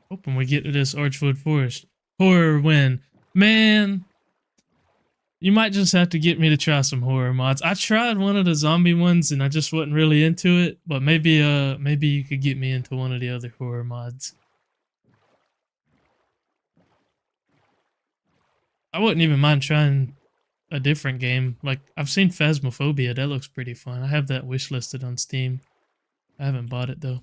Hoping we get to this Archwood Forest. Horror win. Man, you might just have to get me to try some horror mods. I tried one of the zombie ones and I just wasn't really into it. But maybe you could get me into one of the other horror mods. I wouldn't even mind trying a different game. Like, I've seen Phasmophobia. That looks pretty fun. I have that wishlisted on Steam. I haven't bought it, though.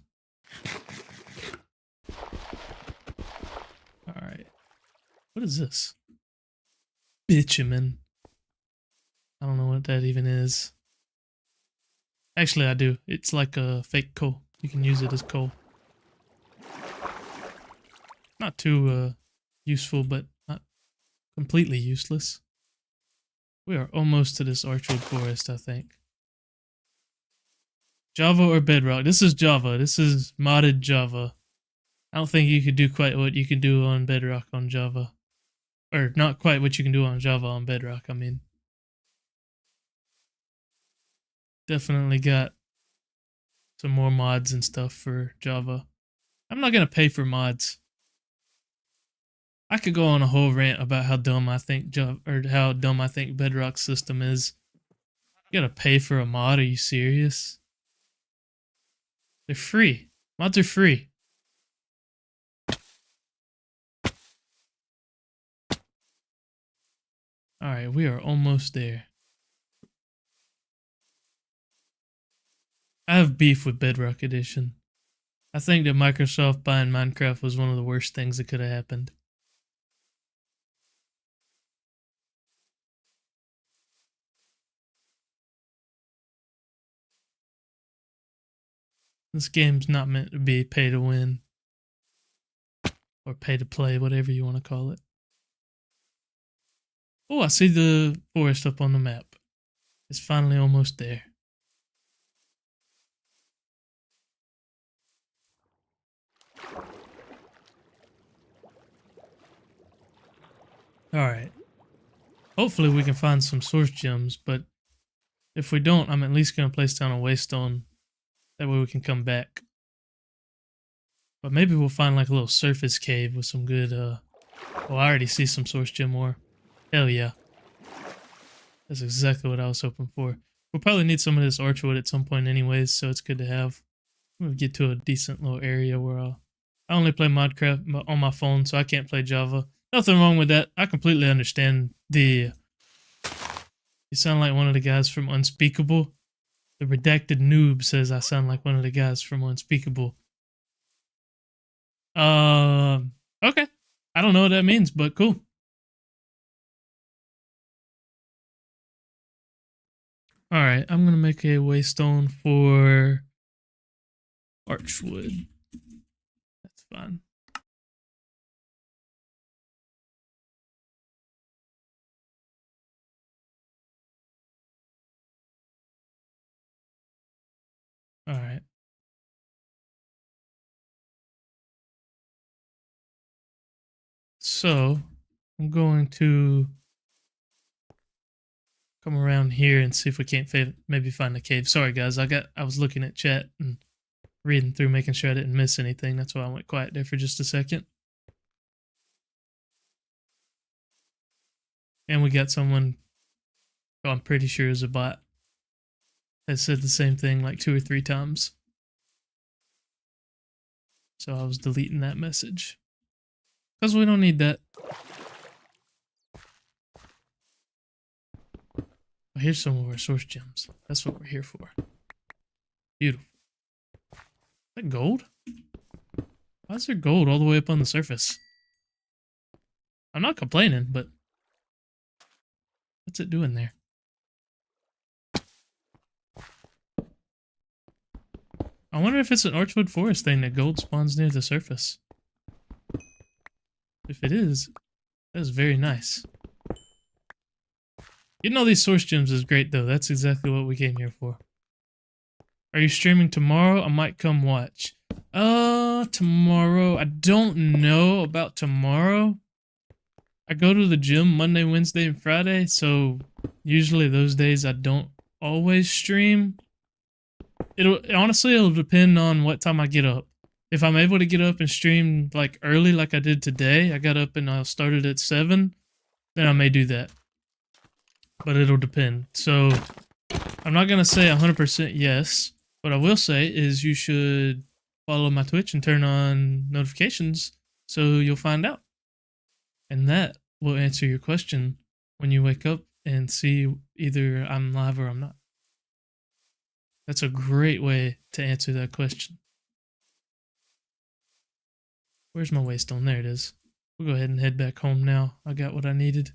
Alright. What is this? Bitumen. I don't know what that even is. Actually, I do. It's like a fake coal. You can use it as coal. Not too useful, but not completely useless. We are almost to this Archwood Forest, I think. Java or Bedrock? This is Java. This is modded Java. I don't think you could do quite what you can do on Bedrock on Java. Or not quite what you can do on Java on Bedrock, I mean. Definitely got some more mods and stuff for Java. I'm not going to pay for mods. I could go on a whole rant about how dumb I think Java, or how dumb I think Bedrock's system is. You gotta pay for a mod? Are you serious? They're free. Mods are free. Alright, we are almost there. I have beef with Bedrock Edition. I think that Microsoft buying Minecraft was one of the worst things that could have happened. This game's not meant to be pay to win. Or pay to play, whatever you want to call it. Oh, I see the forest up on the map. It's finally almost there. Alright. Hopefully we can find some source gems, but if we don't, I'm at least going to place down a waystone. That way we can come back. But maybe we'll find like a little surface cave with some good, oh, I already see some source gem ore. Hell yeah. That's exactly what I was hoping for. We'll probably need some of this archwood at some point anyways, so it's good to have. I'm going to get to a decent little area where I only play Minecraft on my phone, so I can't play Java. Nothing wrong with that. I completely understand the... You sound like one of the guys from Unspeakable. The redacted noob says I sound like one of the guys from Unspeakable. Okay. I don't know what that means, but cool. Alright, I'm gonna make a waystone for Archwood. That's fine. Alright. So, I'm going to come around here and see if we can't maybe find a cave. Sorry guys, I was looking at chat and reading through, making sure I didn't miss anything. That's why I went quiet there for just a second. And we got someone who I'm pretty sure is a bot that said the same thing like 2 or 3 times. So I was deleting that message. Because we don't need that. Well, here's some of our source gems. That's what we're here for. Beautiful. Is that gold? Why is there gold all the way up on the surface? I'm not complaining, but what's it doing there? I wonder if it's an Archwood Forest thing that gold spawns near the surface. If it is, that is very nice. Getting all these source gems is great though. That's exactly what we came here for. Are you streaming tomorrow? I might come watch. Tomorrow. I don't know about tomorrow. I go to the gym Monday, Wednesday, and Friday, so usually those days I don't always stream. It'll depend on what time I get up. If I'm able to get up and stream like early like I did today, I got up and I started at 7, then I may do that. But it'll depend. So I'm not going to say 100% yes. What I will say is you should follow my Twitch and turn on notifications so you'll find out. And that will answer your question when you wake up and see either I'm live or I'm not. That's a great way to answer that question. Where's my waystone? There it is. We'll go ahead and head back home now. I got what I needed.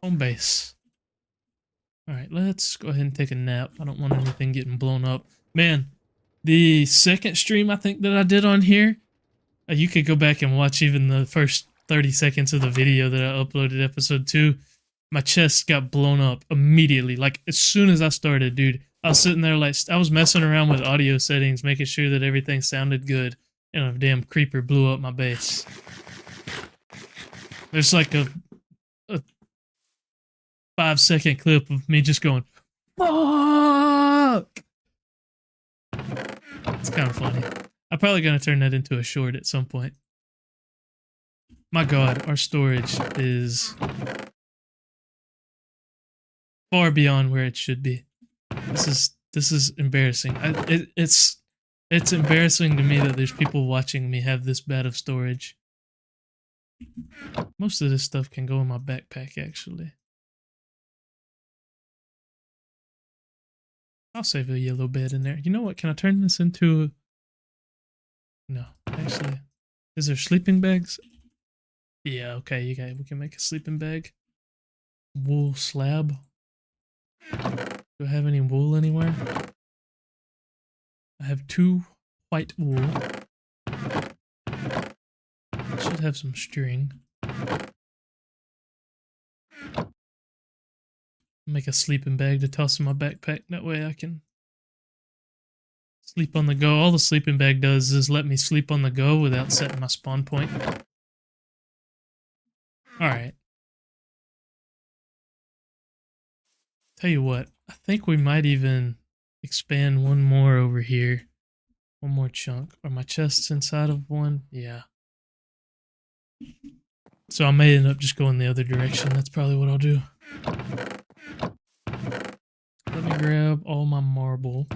Home base. Alright, let's go ahead and take a nap. I don't want anything getting blown up. Man, the second stream I think that I did on here, you could go back and watch even the first 30 seconds of the video that I uploaded, episode 2. My chest got blown up immediately. Like, as soon as I started, dude, I was sitting there like, I was messing around with audio settings, making sure that everything sounded good, and a damn creeper blew up my base. There's like a 5-second clip of me just going, fuck! It's kind of funny. I'm probably going to turn that into a short at some point. My god, our storage is far beyond where it should be. This is embarrassing. It's embarrassing to me that there's people watching me have this bad of storage. Most of this stuff can go in my backpack, actually. I'll save a yellow bed in there. You know what? Can I turn this into... No, actually. Is there sleeping bags? Yeah, okay, we can make a sleeping bag. Wool slab. Do I have any wool anywhere? I have 2 white wool. I should have some string. Make a sleeping bag to toss in my backpack. That way I can sleep on the go. All the sleeping bag does is let me sleep on the go without setting my spawn point. Alright. Tell you what, I think we might even expand one more over here. One more chunk. Are my chests inside of one? Yeah. So I may end up just going the other direction. That's probably what I'll do. Let me grab all my marble.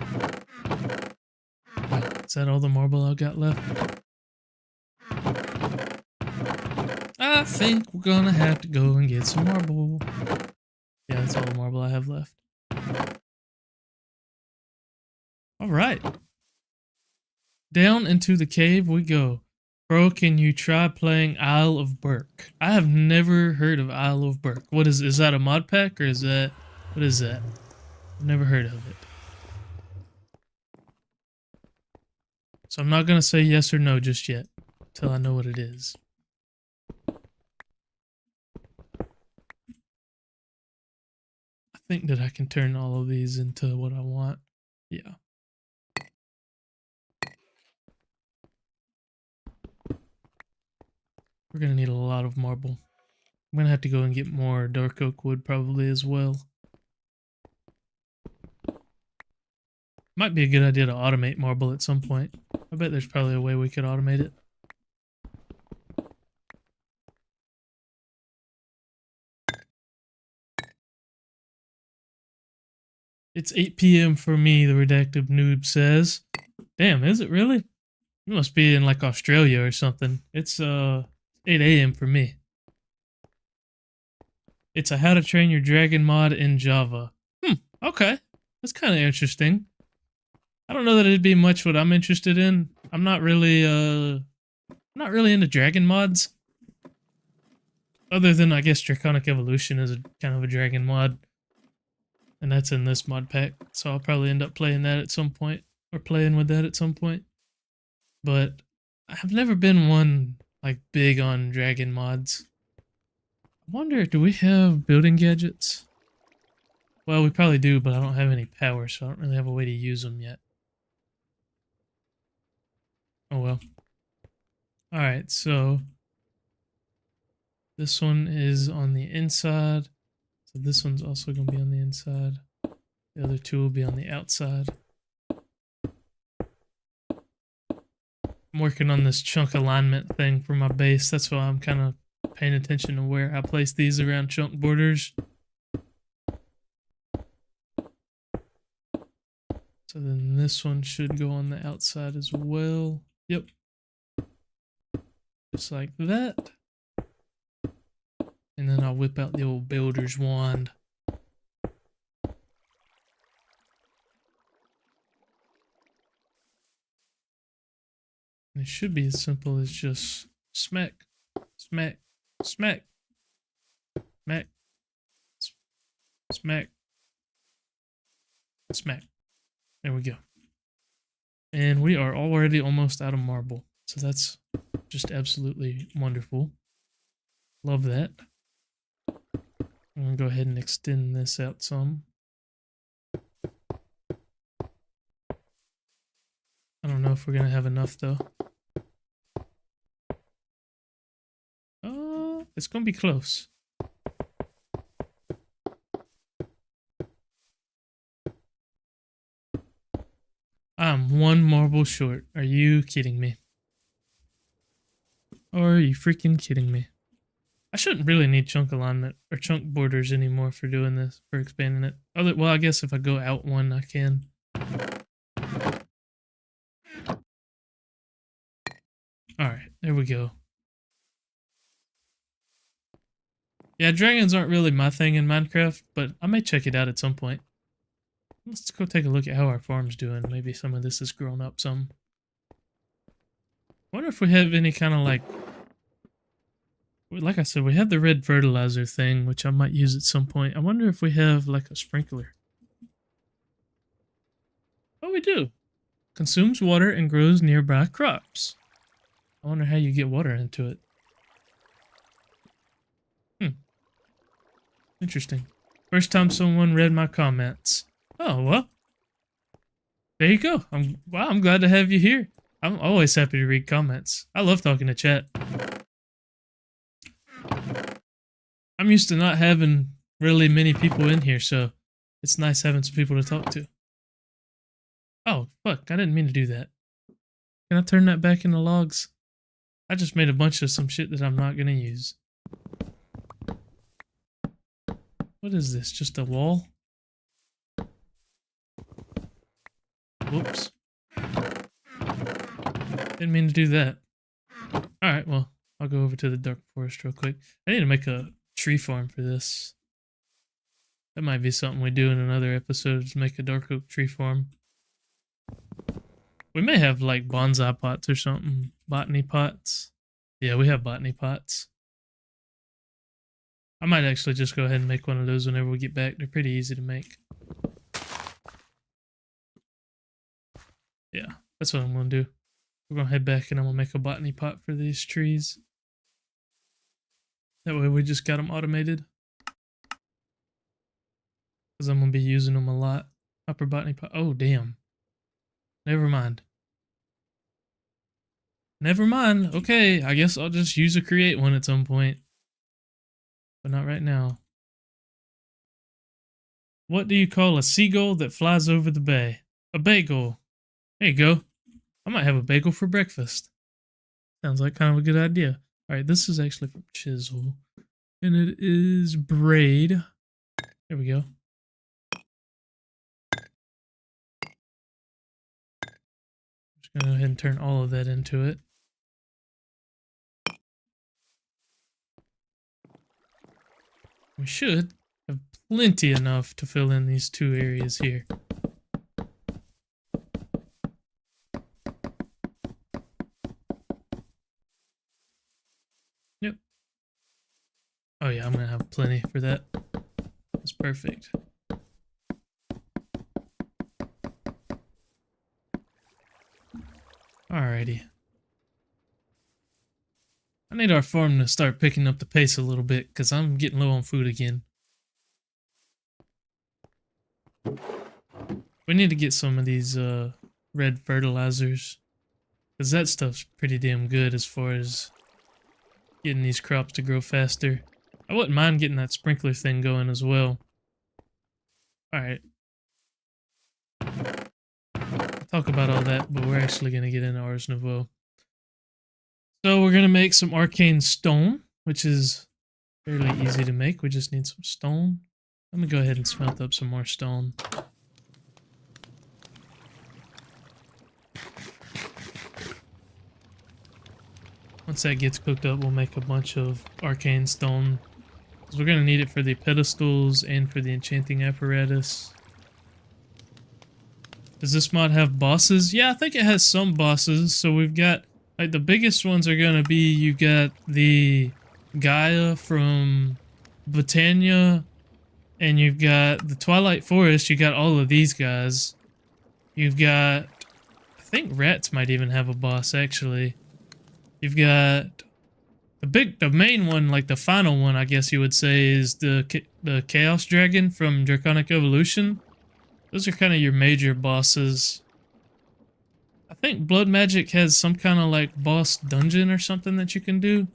Wait, is that all the marble I got left? I think we're gonna have to go and get some marble. Yeah, that's all the marble I have left. Alright. Down into the cave we go. Bro, can you try playing Isle of Burke? I have never heard of Isle of Burke. What is that a mod pack or is that... What is that? I've never heard of it. So I'm not gonna say yes or no just yet. Until I know what it is. I think that I can turn all of these into what I want. Yeah. We're gonna need a lot of marble. I'm gonna have to go and get more dark oak wood probably as well. Might be a good idea to automate marble at some point. I bet there's probably a way we could automate it. It's 8 p.m. for me, the redacted noob says. Damn, is it really? You must be in like Australia or something. It's 8 a.m. for me. It's a how to train your dragon mod in Java. Okay. That's kind of interesting. I don't know that it'd be much what I'm interested in. I'm not really into dragon mods. Other than I guess Draconic Evolution is a kind of a dragon mod. And that's in this mod pack. So I'll probably end up playing that at some point. Or playing with that at some point. But I've never been one like big on dragon mods. I wonder, do we have building gadgets? Well, we probably do, but I don't have any power, so I don't really have a way to use them yet. Oh well. Alright, so this one is on the inside. So this one's also going to be on the inside. The other two will be on the outside. I'm working on this chunk alignment thing for my base. That's why I'm kind of paying attention to where I place these around chunk borders. So then this one should go on the outside as well. Yep. Just like that. And then I'll whip out the old builder's wand. And it should be as simple as just smack, smack, smack, smack, smack, smack. There we go. And we are already almost out of marble. So that's just absolutely wonderful. Love that. I'm going to go ahead and extend this out some. I don't know if we're going to have enough though. It's going to be close. I'm one marble short. Are you kidding me? Or are you freaking kidding me? I shouldn't really need chunk alignment or chunk borders anymore for doing this, for expanding it. Well, I guess if I go out one, I can. Alright, there we go. Yeah, dragons aren't really my thing in Minecraft, but I may check it out at some point. Let's go take a look at how our farm's doing. Maybe some of this has grown up some. I wonder if we have any kind of like I said, we have the red fertilizer thing, which I might use at some point. I wonder if we have like a sprinkler. Oh, we do. Consumes water and grows nearby crops. I wonder how you get water into it. Interesting. First time someone read my comments. Oh, well. There you go. I'm glad to have you here. I'm always happy to read comments. I love talking to chat. I'm used to not having really many people in here, so it's nice having some people to talk to. Oh, fuck. I didn't mean to do that. Can I turn that back into logs? I just made a bunch of some shit that I'm not going to use. What is this? Just a wall? Whoops. Didn't mean to do that. Alright, well, I'll go over to the dark forest real quick. I need to make a tree farm for this. That might be something we do in another episode, is make a dark oak tree farm. We may have like bonsai pots or something. Botany pots. Yeah, we have botany pots. I might actually just go ahead and make one of those whenever we get back. They're pretty easy to make. Yeah, that's what I'm going to do. We're going to head back and I'm going to make a botany pot for these trees. That way we just got them automated. because I'm going to be using them a lot. Upper botany pot. Oh, damn. Never mind. Never mind. Okay, I guess I'll just use a create one at some point. But not right now. What do you call a seagull that flies over the bay? A bagel. There you go. I might have a bagel for breakfast. Sounds like kind of a good idea. Alright, this is actually from Chisel. And it is braid. There we go. Just gonna go ahead and turn all of that into it. We should have plenty enough to fill in these 2 areas here. Yep. Oh yeah, I'm gonna have plenty for that. That's perfect. Alrighty. I need our farm to start picking up the pace a little bit because I'm getting low on food again. We need to get some of these red fertilizers because that stuff's pretty damn good as far as getting these crops to grow faster. I wouldn't mind getting that sprinkler thing going as well. Alright. I'll talk about all that, but we're actually going to get into Ars Nouveau. So we're going to make some arcane stone, which is fairly easy to make. We just need some stone. Let me go ahead and smelt up some more stone. Once that gets cooked up, we'll make a bunch of arcane stone. Because we're going to need it for the pedestals and for the enchanting apparatus. Does this mod have bosses? Yeah, I think it has some bosses. So we've got, like, the biggest ones are going to be, you got the Gaia from Botania, and you've got the Twilight Forest. You got all of these guys. You've got, I think rats might even have a boss, actually. You've got the main one, like the final one, I guess you would say, is the Chaos Dragon from Draconic Evolution. Those are kind of your major bosses. I think Blood Magic has some kind of like boss dungeon or something that you can do.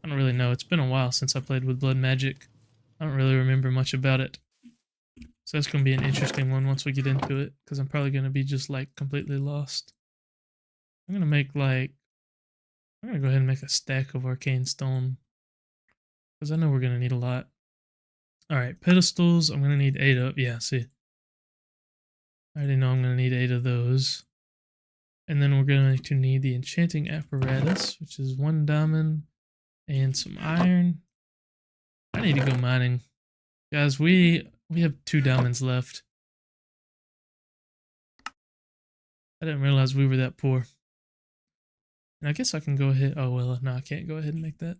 I don't really know. It's been a while since I played with Blood Magic. I don't really remember much about it. So that's going to be an interesting one once we get into it, because I'm probably going to be just like completely lost. I'm going to make like, I'm going to go ahead and make a stack of arcane stone, because I know we're going to need a lot. Alright, pedestals, I'm going to need 8 of, yeah, see. I already know I'm going to need 8 of those. And then we're going to need the enchanting apparatus, which is 1 diamond and some iron. I need to go mining. Guys, we have 2 diamonds left. I didn't realize we were that poor. And I guess I can go ahead. Oh, well, no, I can't go ahead and make that.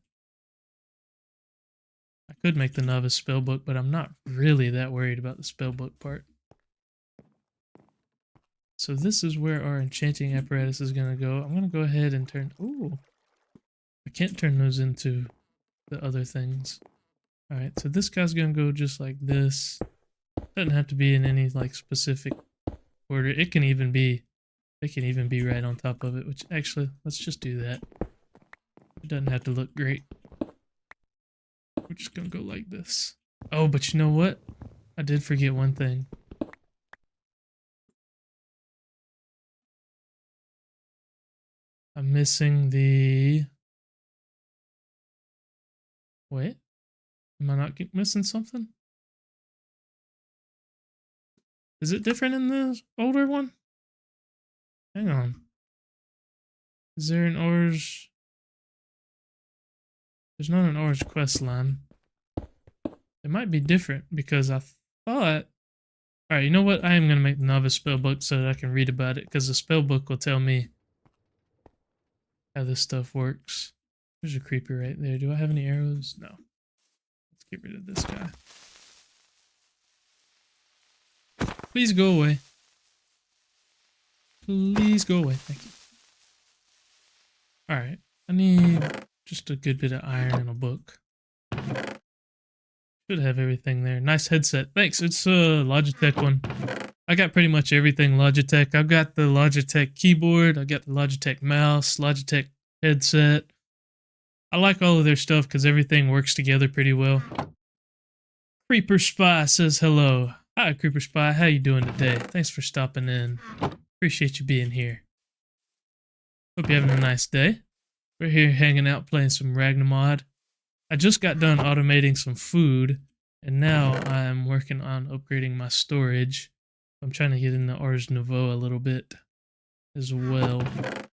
I could make the novice spellbook, but I'm not really that worried about the spellbook part. So this is where our enchanting apparatus is going to go. I'm going to go ahead and turn... Ooh. I can't turn those into the other things. Alright, so this guy's going to go just like this. Doesn't have to be in any like specific order. It can even be right on top of it, which actually, let's just do that. It doesn't have to look great. We're just going to go like this. Oh, but you know what? I did forget one thing. I'm missing the... Wait. Am I not missing something? Is it different in the older one? Hang on. Is there an Ors... There's not an Ors quest line. It might be different because I thought... Alright, you know what? I am going to make the novice spellbook so that I can read about it, because the spellbook will tell me how this stuff works. There's a creeper right there. Do I have any arrows? No. Let's get rid of this guy. Please go away. Please go away. Thank you. Alright. I need just a good bit of iron and a book. Should have everything there. Nice headset. Thanks. It's a Logitech one. I got pretty much everything Logitech. I've got the Logitech keyboard. I got the Logitech mouse, Logitech headset. I like all of their stuff because everything works together pretty well. Creeper Spy says hello. Hi, Creeper Spy. How you doing today? Thanks for stopping in. Appreciate you being here. Hope you're having a nice day. We're here hanging out playing some Ragnamod. I just got done automating some food, and now I'm working on upgrading my storage. I'm trying to get into Ars Nouveau a little bit as well.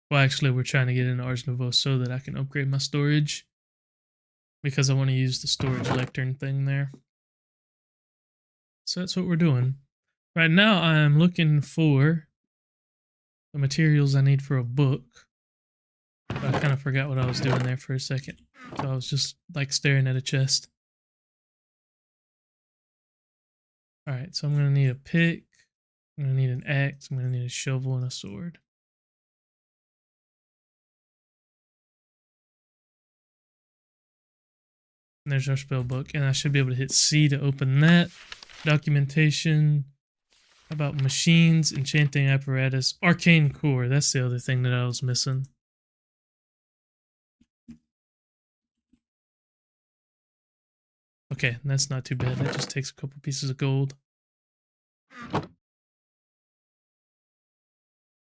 Well, actually, we're trying to get into Ars Nouveau so that I can upgrade my storage, because I want to use the storage lectern thing there. So that's what we're doing. Right now, I'm looking for the materials I need for a book. But I kind of forgot what I was doing there for a second. So I was just like staring at a chest. Alright, so I'm going to need a pick. I'm going to need an axe. I'm going to need a shovel and a sword. And there's our spell book. And I should be able to hit C to open that. Documentation. How about machines, enchanting apparatus, arcane core. That's the other thing that I was missing. Okay, that's not too bad. That just takes a couple pieces of gold.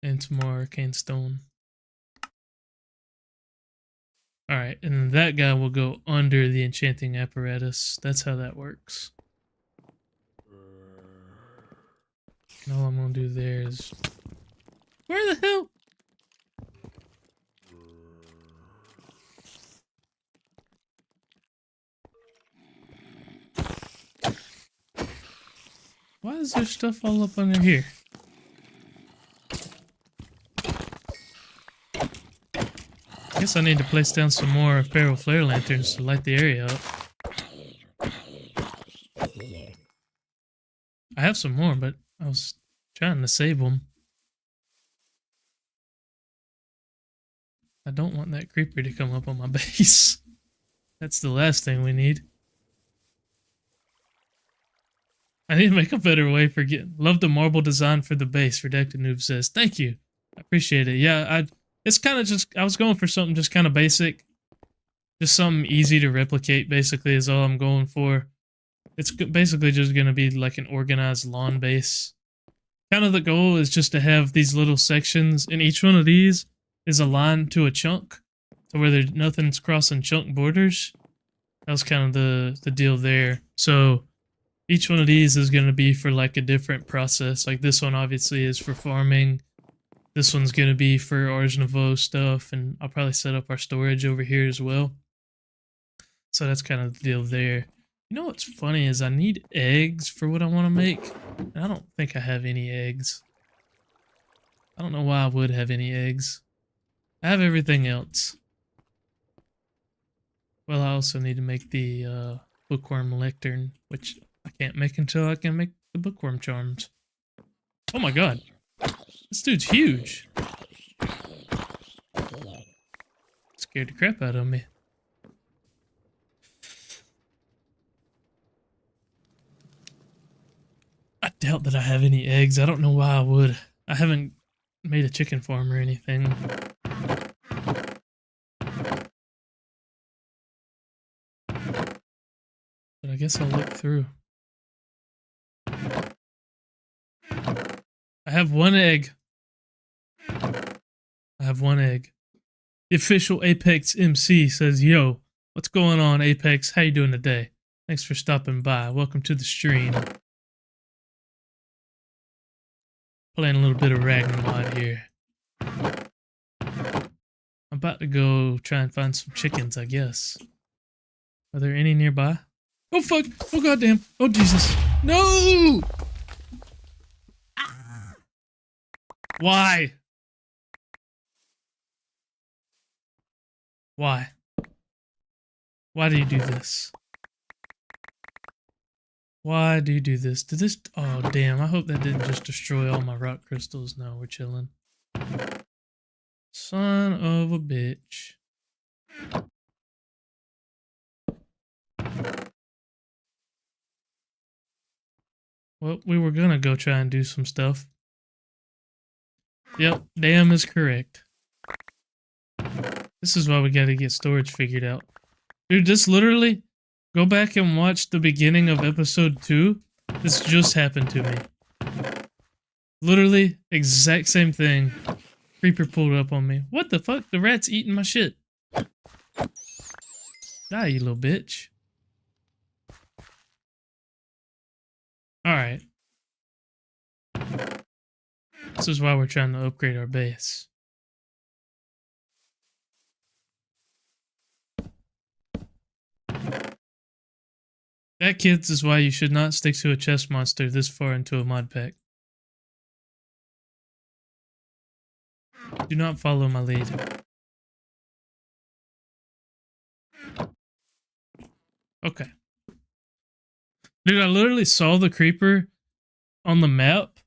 And some more arcane stone. Alright, and that guy will go under the enchanting apparatus. That's how that works. And all I'm gonna do there is... Where the hell? Why is there stuff all up under here? I guess I need to place down some more feral flare lanterns to light the area up. I have some more, but I was trying to save them. I don't want that creeper to come up on my base. That's the last thing we need. I need to make a better way for getting... Love the marble design for the base, Redacted Noob says. Thank you. I appreciate it. Yeah, it's kind of just... I was going for something just kind of basic. Just something easy to replicate, basically, is all I'm going for. It's basically just going to be like an organized lawn base. Kind of the goal is just to have these little sections, and each one of these is aligned to a chunk, so where nothing's crossing chunk borders. That was kind of the deal there. So each one of these is going to be for like a different process. Like this one obviously is for farming. This one's going to be for Ars Nouveau stuff, and I'll probably set up our storage over here as well. So that's kind of the deal there. You know what's funny is I need eggs for what I want to make, and I don't think I have any eggs. I don't know why I would have any eggs. I have everything else. Well, I also need to make the bookworm lectern, which I can't make until I can make the bookworm charms. Oh my god. This dude's huge. Scared the crap out of me. I doubt that I have any eggs. I don't know why I would. I haven't made a chicken farm or anything. But I guess I'll look through. I have one egg. I have one egg. The official Apex MC says, yo, what's going on, Apex? How you doing today? Thanks for stopping by. Welcome to the stream. Playing a little bit of Ragnamod here. I'm about to go try and find some chickens, I guess. Are there any nearby? Oh fuck! Oh goddamn! Oh Jesus! No! Why? Why? Why do you do this? Why do you do this? Did this... Oh, damn. I hope that didn't just destroy all my rock crystals. No, we're chilling. Son of a bitch. Well, we were gonna go try and do some stuff. Yep, damn is correct. This is why we gotta get storage figured out. Dude, this literally... Go back and watch the beginning of episode 2. This just happened to me. Literally, exact same thing. Creeper pulled up on me. What the fuck? The rat's eating my shit. Die, you little bitch. Alright. This is why we're trying to upgrade our base. That, kids, is why you should not stick to a chest monster this far into a mod pack. Do not follow my lead. Okay. Dude, I literally saw the creeper on the map.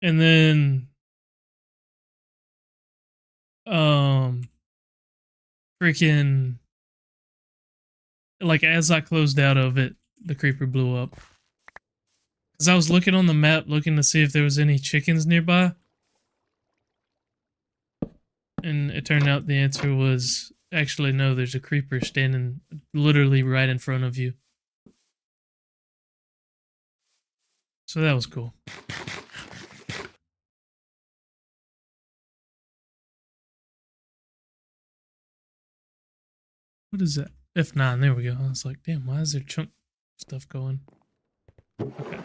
And then... freaking... Like, as I closed out of it, the creeper blew up. Because I was looking on the map, looking to see if there was any chickens nearby. And it turned out the answer was, actually, no, there's a creeper standing literally right in front of you. So that was cool. What is that? F9, there we go. I was like, damn, why is there chunk stuff going? Okay.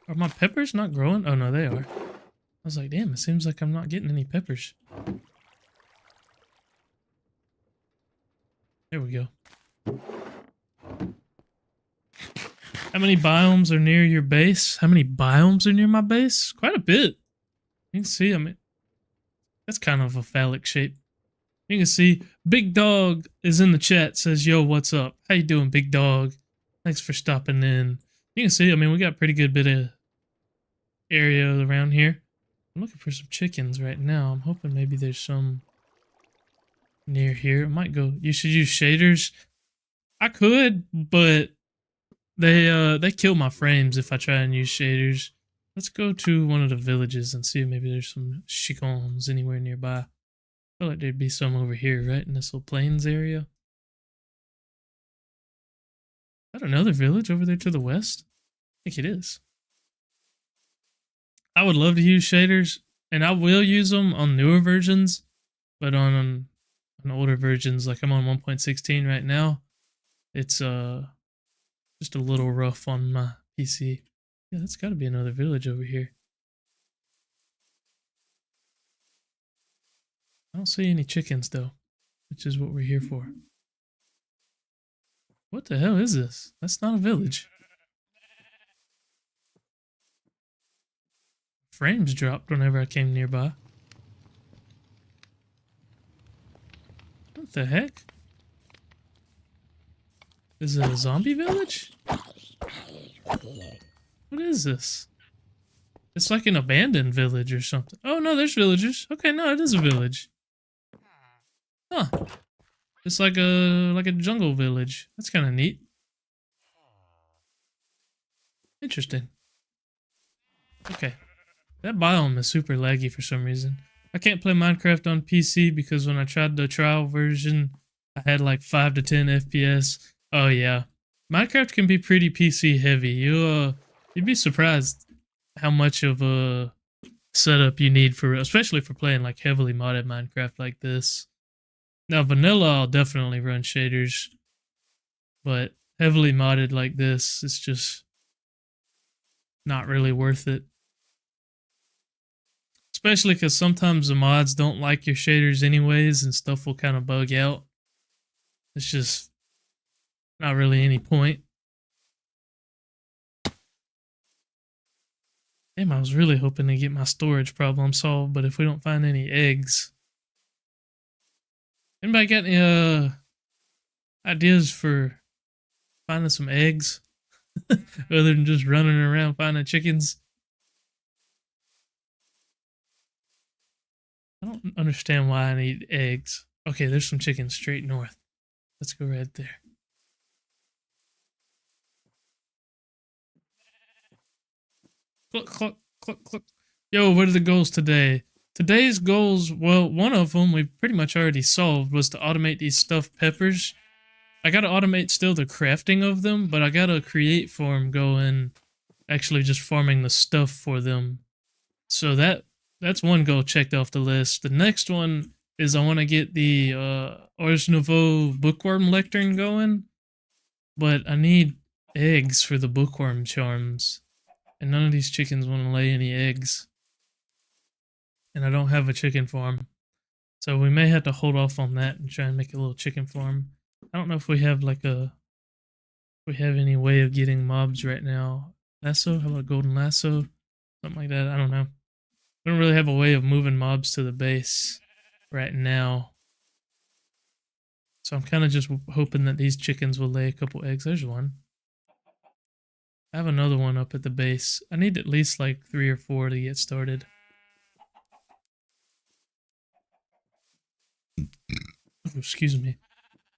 Are my peppers not growing? Oh, no, they are. I was like, damn, it seems like I'm not getting any peppers. There we go. How many biomes are near your base? How many biomes are near my base? Quite a bit. You can see, I mean, that's kind of a phallic shape. You can see Big Dog is in the chat, says, yo, what's up? How you doing, Big Dog? Thanks for stopping in. You can see, I mean, we got a pretty good bit of area around here. I'm looking for some chickens right now. I'm hoping maybe there's some near here. I might go, you should use shaders. I could, but they kill my frames if I try and use shaders. Let's go to one of the villages and see if maybe there's some chickens anywhere nearby. I feel like there'd be some over here, right? In this little plains area. Is that another village over there to the west? I think it is. I would love to use shaders, and I will use them on newer versions, but on older versions, like I'm on 1.16 right now, it's just a little rough on my PC. Yeah, that's got to be another village over here. I don't see any chickens, though, which is what we're here for. What the hell is this? That's not a village. Frames dropped whenever I came nearby. What the heck? Is it a zombie village? What is this? It's like an abandoned village or something. Oh no, there's villagers. Okay, no, it is a village. Huh. It's like a jungle village. That's kind of neat. Interesting. Okay. That biome is super laggy for some reason. I can't play Minecraft on PC because when I tried the trial version, I had like 5 to 10 FPS. Oh yeah. Minecraft can be pretty PC heavy. You'd be surprised how much of a setup you need for, especially for playing like heavily modded Minecraft like this. Now vanilla, I'll definitely run shaders, but heavily modded like this, it's just not really worth it. Especially because sometimes the mods don't like your shaders anyways, and stuff will kind of bug out. It's just not really any point. Damn, I was really hoping to get my storage problem solved, but if we don't find any eggs... Anybody got any ideas for finding some eggs? Other than just running around finding chickens? I don't understand why I need eggs. Okay, there's some chickens straight north. Let's go right there. Cluck, cluck, cluck, cluck. Yo, what are the goals today? Today's goals, well, one of them we pretty much already solved was to automate these stuffed peppers. I gotta automate still the crafting of them, but I gotta create farm going, actually just farming the stuff for them. So that's one goal checked off the list. The next one is I want to get the Ars Nouveau bookworm lectern going, but I need eggs for the bookworm charms, and none of these chickens want to lay any eggs, and I don't have a chicken farm, so we may have to hold off on that and try and make a little chicken farm. I don't know if we have any way of getting mobs right now. Lasso? How about a golden lasso? Something like that. I don't know. We don't really have a way of moving mobs to the base right now. So I'm kind of just hoping that these chickens will lay a couple eggs. There's one. I have another one up at the base. I need at least like 3 or 4 to get started. Oh, excuse me.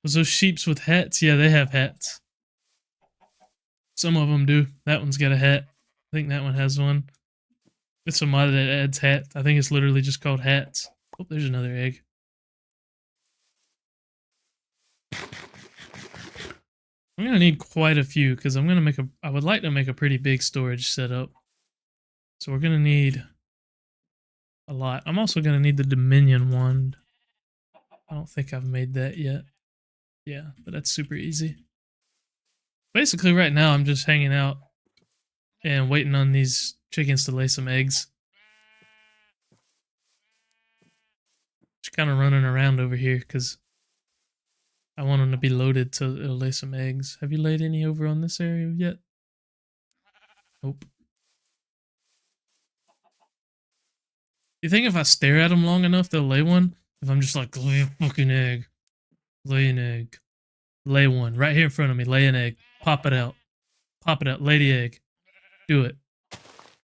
Was those sheeps with hats? Yeah, they have hats. Some of them do. That one's got a hat. I think that one has one. It's a mod that adds hats. I think it's literally just called hats. Oh, there's another egg. I'm gonna need quite a few because I would like to make a pretty big storage setup. So we're gonna need a lot. I'm also gonna need the Dominion wand. I don't think I've made that yet. Yeah, but that's super easy. Basically right now I'm just hanging out and waiting on these chickens to lay some eggs. Just kind of running around over here because I want them to be loaded so it'll lay some eggs. Have you laid any over on this area yet? Nope. You think if I stare at them long enough, they'll lay one? If I'm just like, lay a fucking egg. Lay an egg. Lay one. Right here in front of me. Lay an egg. Pop it out. Pop it out. Lay the egg. Do it.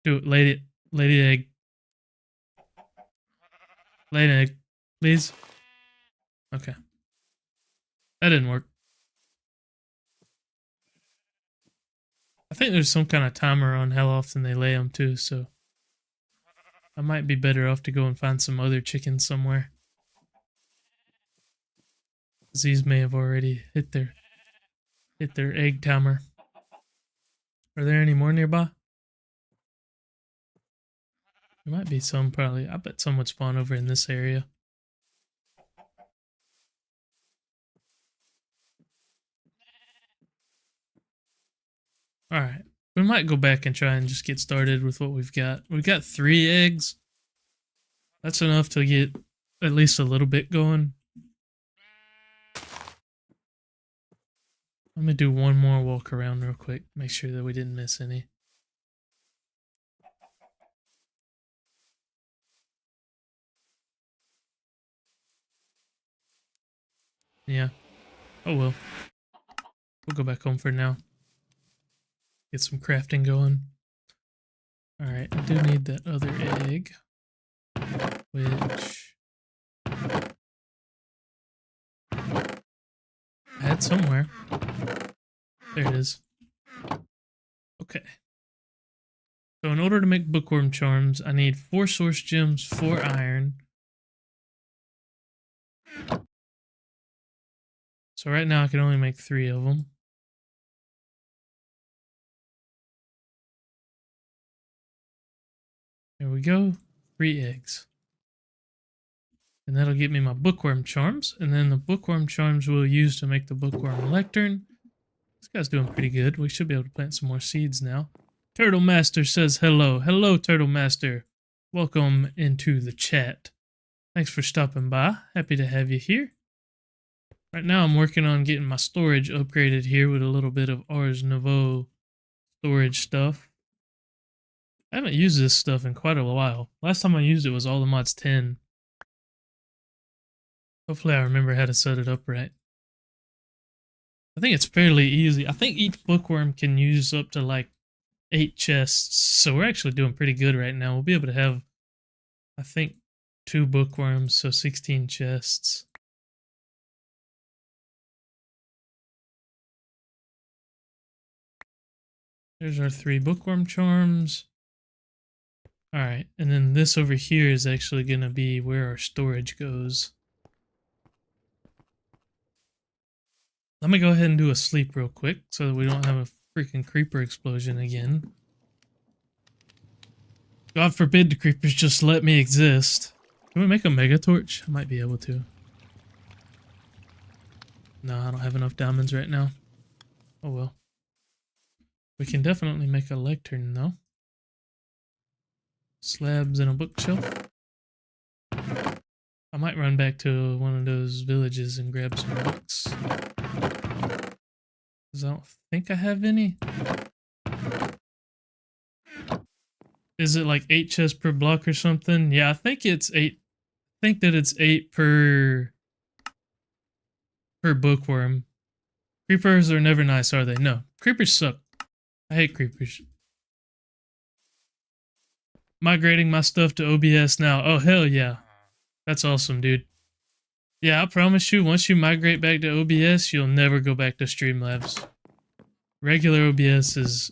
Do it. Lay it. Lay the egg. Lay an egg. Please. Okay. That didn't work. I think there's some kind of timer on how often they lay them too, so I might be better off to go and find some other chickens somewhere. These may have already hit their egg timer. Are there any more nearby? There might be some, probably. I bet some would spawn over in this area. Alright. We might go back and try and just get started with what we've got. We've got 3 eggs. That's enough to get at least a little bit going. Let me do one more walk around real quick. Make sure that we didn't miss any. Yeah. Oh well. We'll go back home for now. Get some crafting going. Alright, I do need that other egg. Which I had somewhere. There it is. Okay. So in order to make bookworm charms, I need 4 source gems, 4 iron. So right now I can only make 3 of them. There we go. 3 eggs. And that'll get me my bookworm charms. And then the bookworm charms we'll use to make the bookworm lectern. This guy's doing pretty good. We should be able to plant some more seeds now. Turtle Master says hello. Hello, Turtle Master. Welcome into the chat. Thanks for stopping by. Happy to have you here. Right now I'm working on getting my storage upgraded here with a little bit of Ars Nouveau storage stuff. I haven't used this stuff in quite a while. Last time I used it was all the mods 10. Hopefully I remember how to set it up right. I think it's fairly easy. I think each bookworm can use up to like 8 chests. So we're actually doing pretty good right now. We'll be able to have, I think, 2 bookworms, so 16 chests. There's our 3 bookworm charms. Alright, and then this over here is actually going to be where our storage goes. Let me go ahead and do a sleep real quick so that we don't have a freaking creeper explosion again. God forbid the creepers just let me exist. Can we make a mega torch? I might be able to. No, I don't have enough diamonds right now. Oh well. We can definitely make a lectern though. Slabs and a bookshelf. I might run back to one of those villages and grab some books. Because I don't think I have any. Is it like 8 chests per block or something? Yeah, I think it's 8. I think that it's 8 per bookworm. Creepers are never nice, are they? No. Creepers suck. I hate creepers. Migrating my stuff to OBS now. Oh, hell yeah. That's awesome, dude. Yeah, I promise you, once you migrate back to OBS, you'll never go back to Streamlabs. Regular OBS is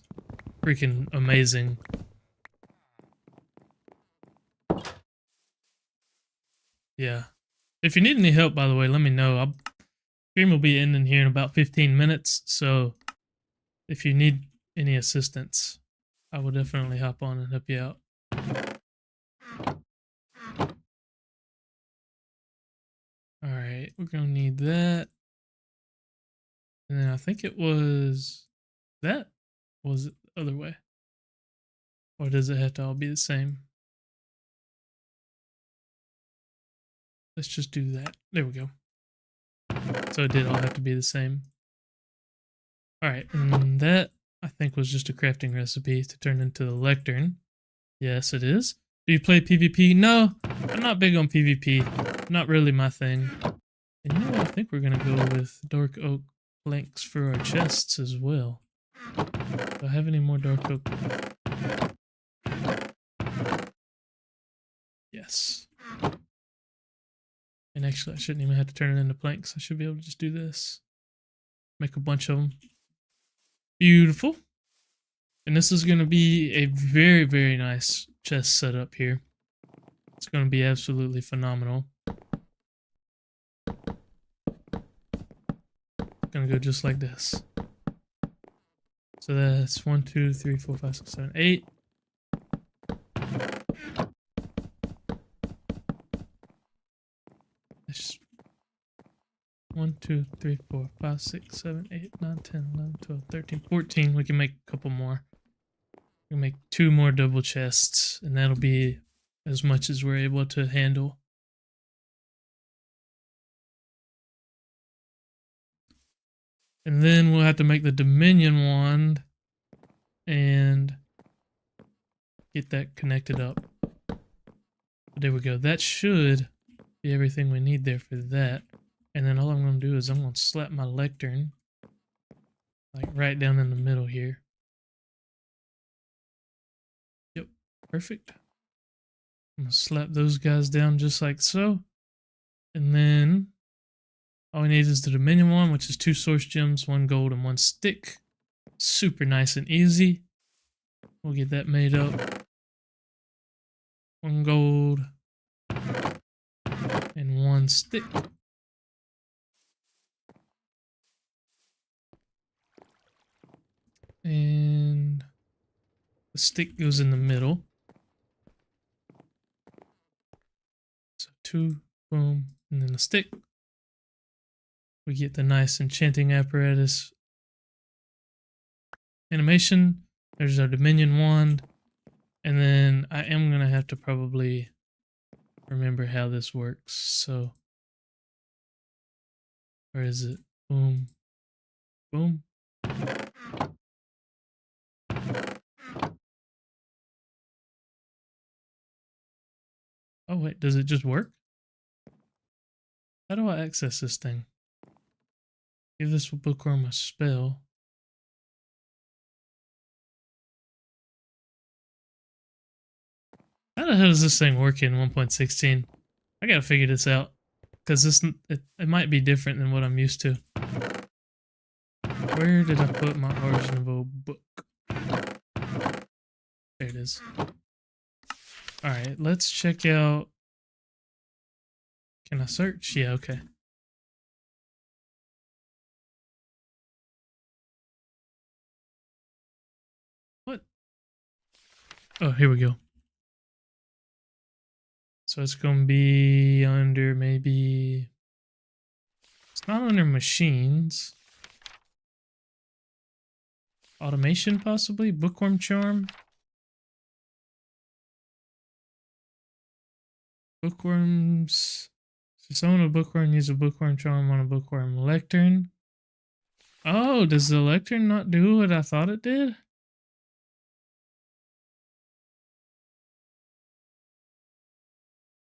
freaking amazing. Yeah. If you need any help, by the way, let me know. Stream will be ending here in about 15 minutes, so if you need any assistance, I will definitely hop on and help you out. Alright, we're gonna need that. And then I think it was that. Or was it the other way? Or does it have to all be the same? Let's just do that. There we go. So it did all have to be the same. Alright, and that I think was just a crafting recipe to turn into the lectern. Yes, it is. Do you play PvP? No, I'm not big on PvP. Not really my thing. And you know what? I think we're gonna go with dark oak planks for our chests as well. Do I have any more dark oak? Yes. And actually, I shouldn't even have to turn it into planks. I should be able to just do this. Make a bunch of them. Beautiful. And this is going to be a very, very nice chest setup here. It's going to be absolutely phenomenal. Going to go just like this. So that's 1, 2, 3, 4, 5, 6, 7, 8. That's 1, 2, 3, 4, 5, 6, 7, 8, 9, 10, 11, 12, 13, 14. We can make a couple more. We can make 2 more double chests, and that'll be as much as we're able to handle. And then we'll have to make the Dominion wand and get that connected up. There we go. That should be everything we need there for that. And then all I'm going to do is I'm going to slap my lectern like right down in the middle here. Yep, perfect. I'm going to slap those guys down just like so. And then all we need is the Dominion one, which is 2 source gems, 1 gold, and 1 stick. Super nice and easy. We'll get that made up. 1 gold and 1 stick. And the stick goes in the middle. So 2, boom, and then the stick. We get the nice enchanting apparatus animation. There's our Dominion wand. And then I am going to have to probably remember how this works. So, where is it? Boom. Boom. Oh wait, does it just work? How do I access this thing? Give this bookworm a spell. How the hell does this thing work in 1.16? I gotta figure this out. Because it might be different than what I'm used to. Where did I put my Arsenal book? There it is. Alright, let's check out... Can I search? Yeah, okay. What? Oh, here we go. So it's going to be under maybe... It's not under machines. Automation, possibly? Bookworm charm? Bookworms... So someone with a bookworm use a bookworm charm on a bookworm lectern. Oh, does the lectern not do what I thought it did?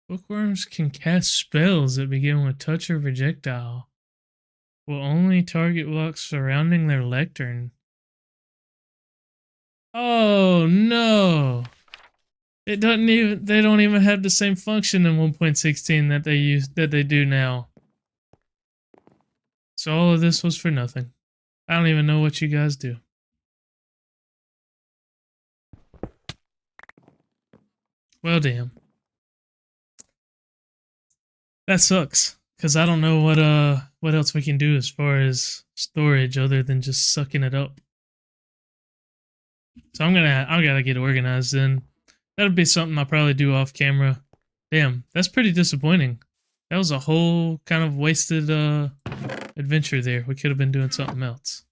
Bookworms can cast spells that begin with touch or projectile. Will only target blocks surrounding their lectern. Oh no! It doesn't even. They don't even have the same function in 1.16 that they do now. So all of this was for nothing. I don't even know what you guys do. Well, damn. That sucks. Cause I don't know what else we can do as far as storage other than just sucking it up. So I gotta get organized then. That'll be something I'll probably do off camera. Damn, that's pretty disappointing. That was a whole kind of wasted adventure there. We could have been doing something else.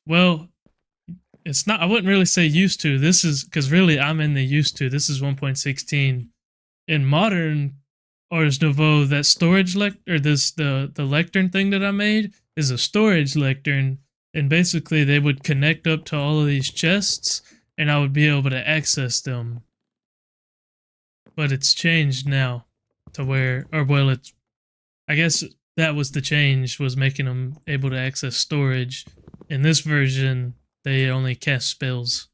Well, it's not. I wouldn't really say used to. This is because really I'm in the used to. This is 1.16. In modern Ars Nouveau, that storage the lectern thing that I made is a storage lectern, and basically they would connect up to all of these chests, and I would be able to access them. But it's changed now to where, or well, it's. I guess that was the change, was making them able to access storage. In this version, they only cast spells.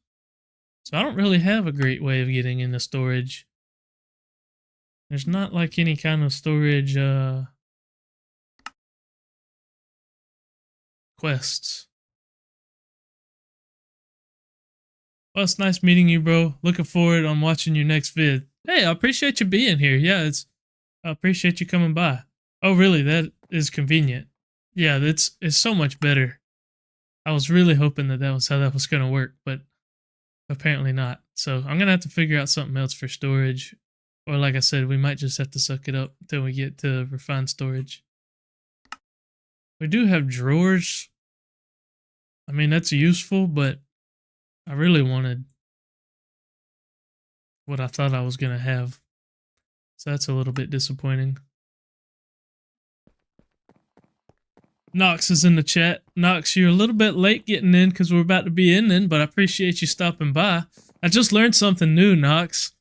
So I don't really have a great way of getting into storage. There's not like any kind of storage quests. Well, it's nice meeting you, bro. Looking forward on watching your next vid. Hey, I appreciate you being here. Yeah, I appreciate you coming by. Oh, really? That is convenient. Yeah, it's so much better. I was really hoping that was how that was going to work, but apparently not. So I'm going to have to figure out something else for storage. Or like I said, we might just have to suck it up until we get to refined storage. We do have drawers. I mean, that's useful, but I really wanted what I thought I was going to have. So that's a little bit disappointing. Nox is in the chat. Nox, you're a little bit late getting in because we're about to be in, but I appreciate you stopping by. I just learned something new, Nox.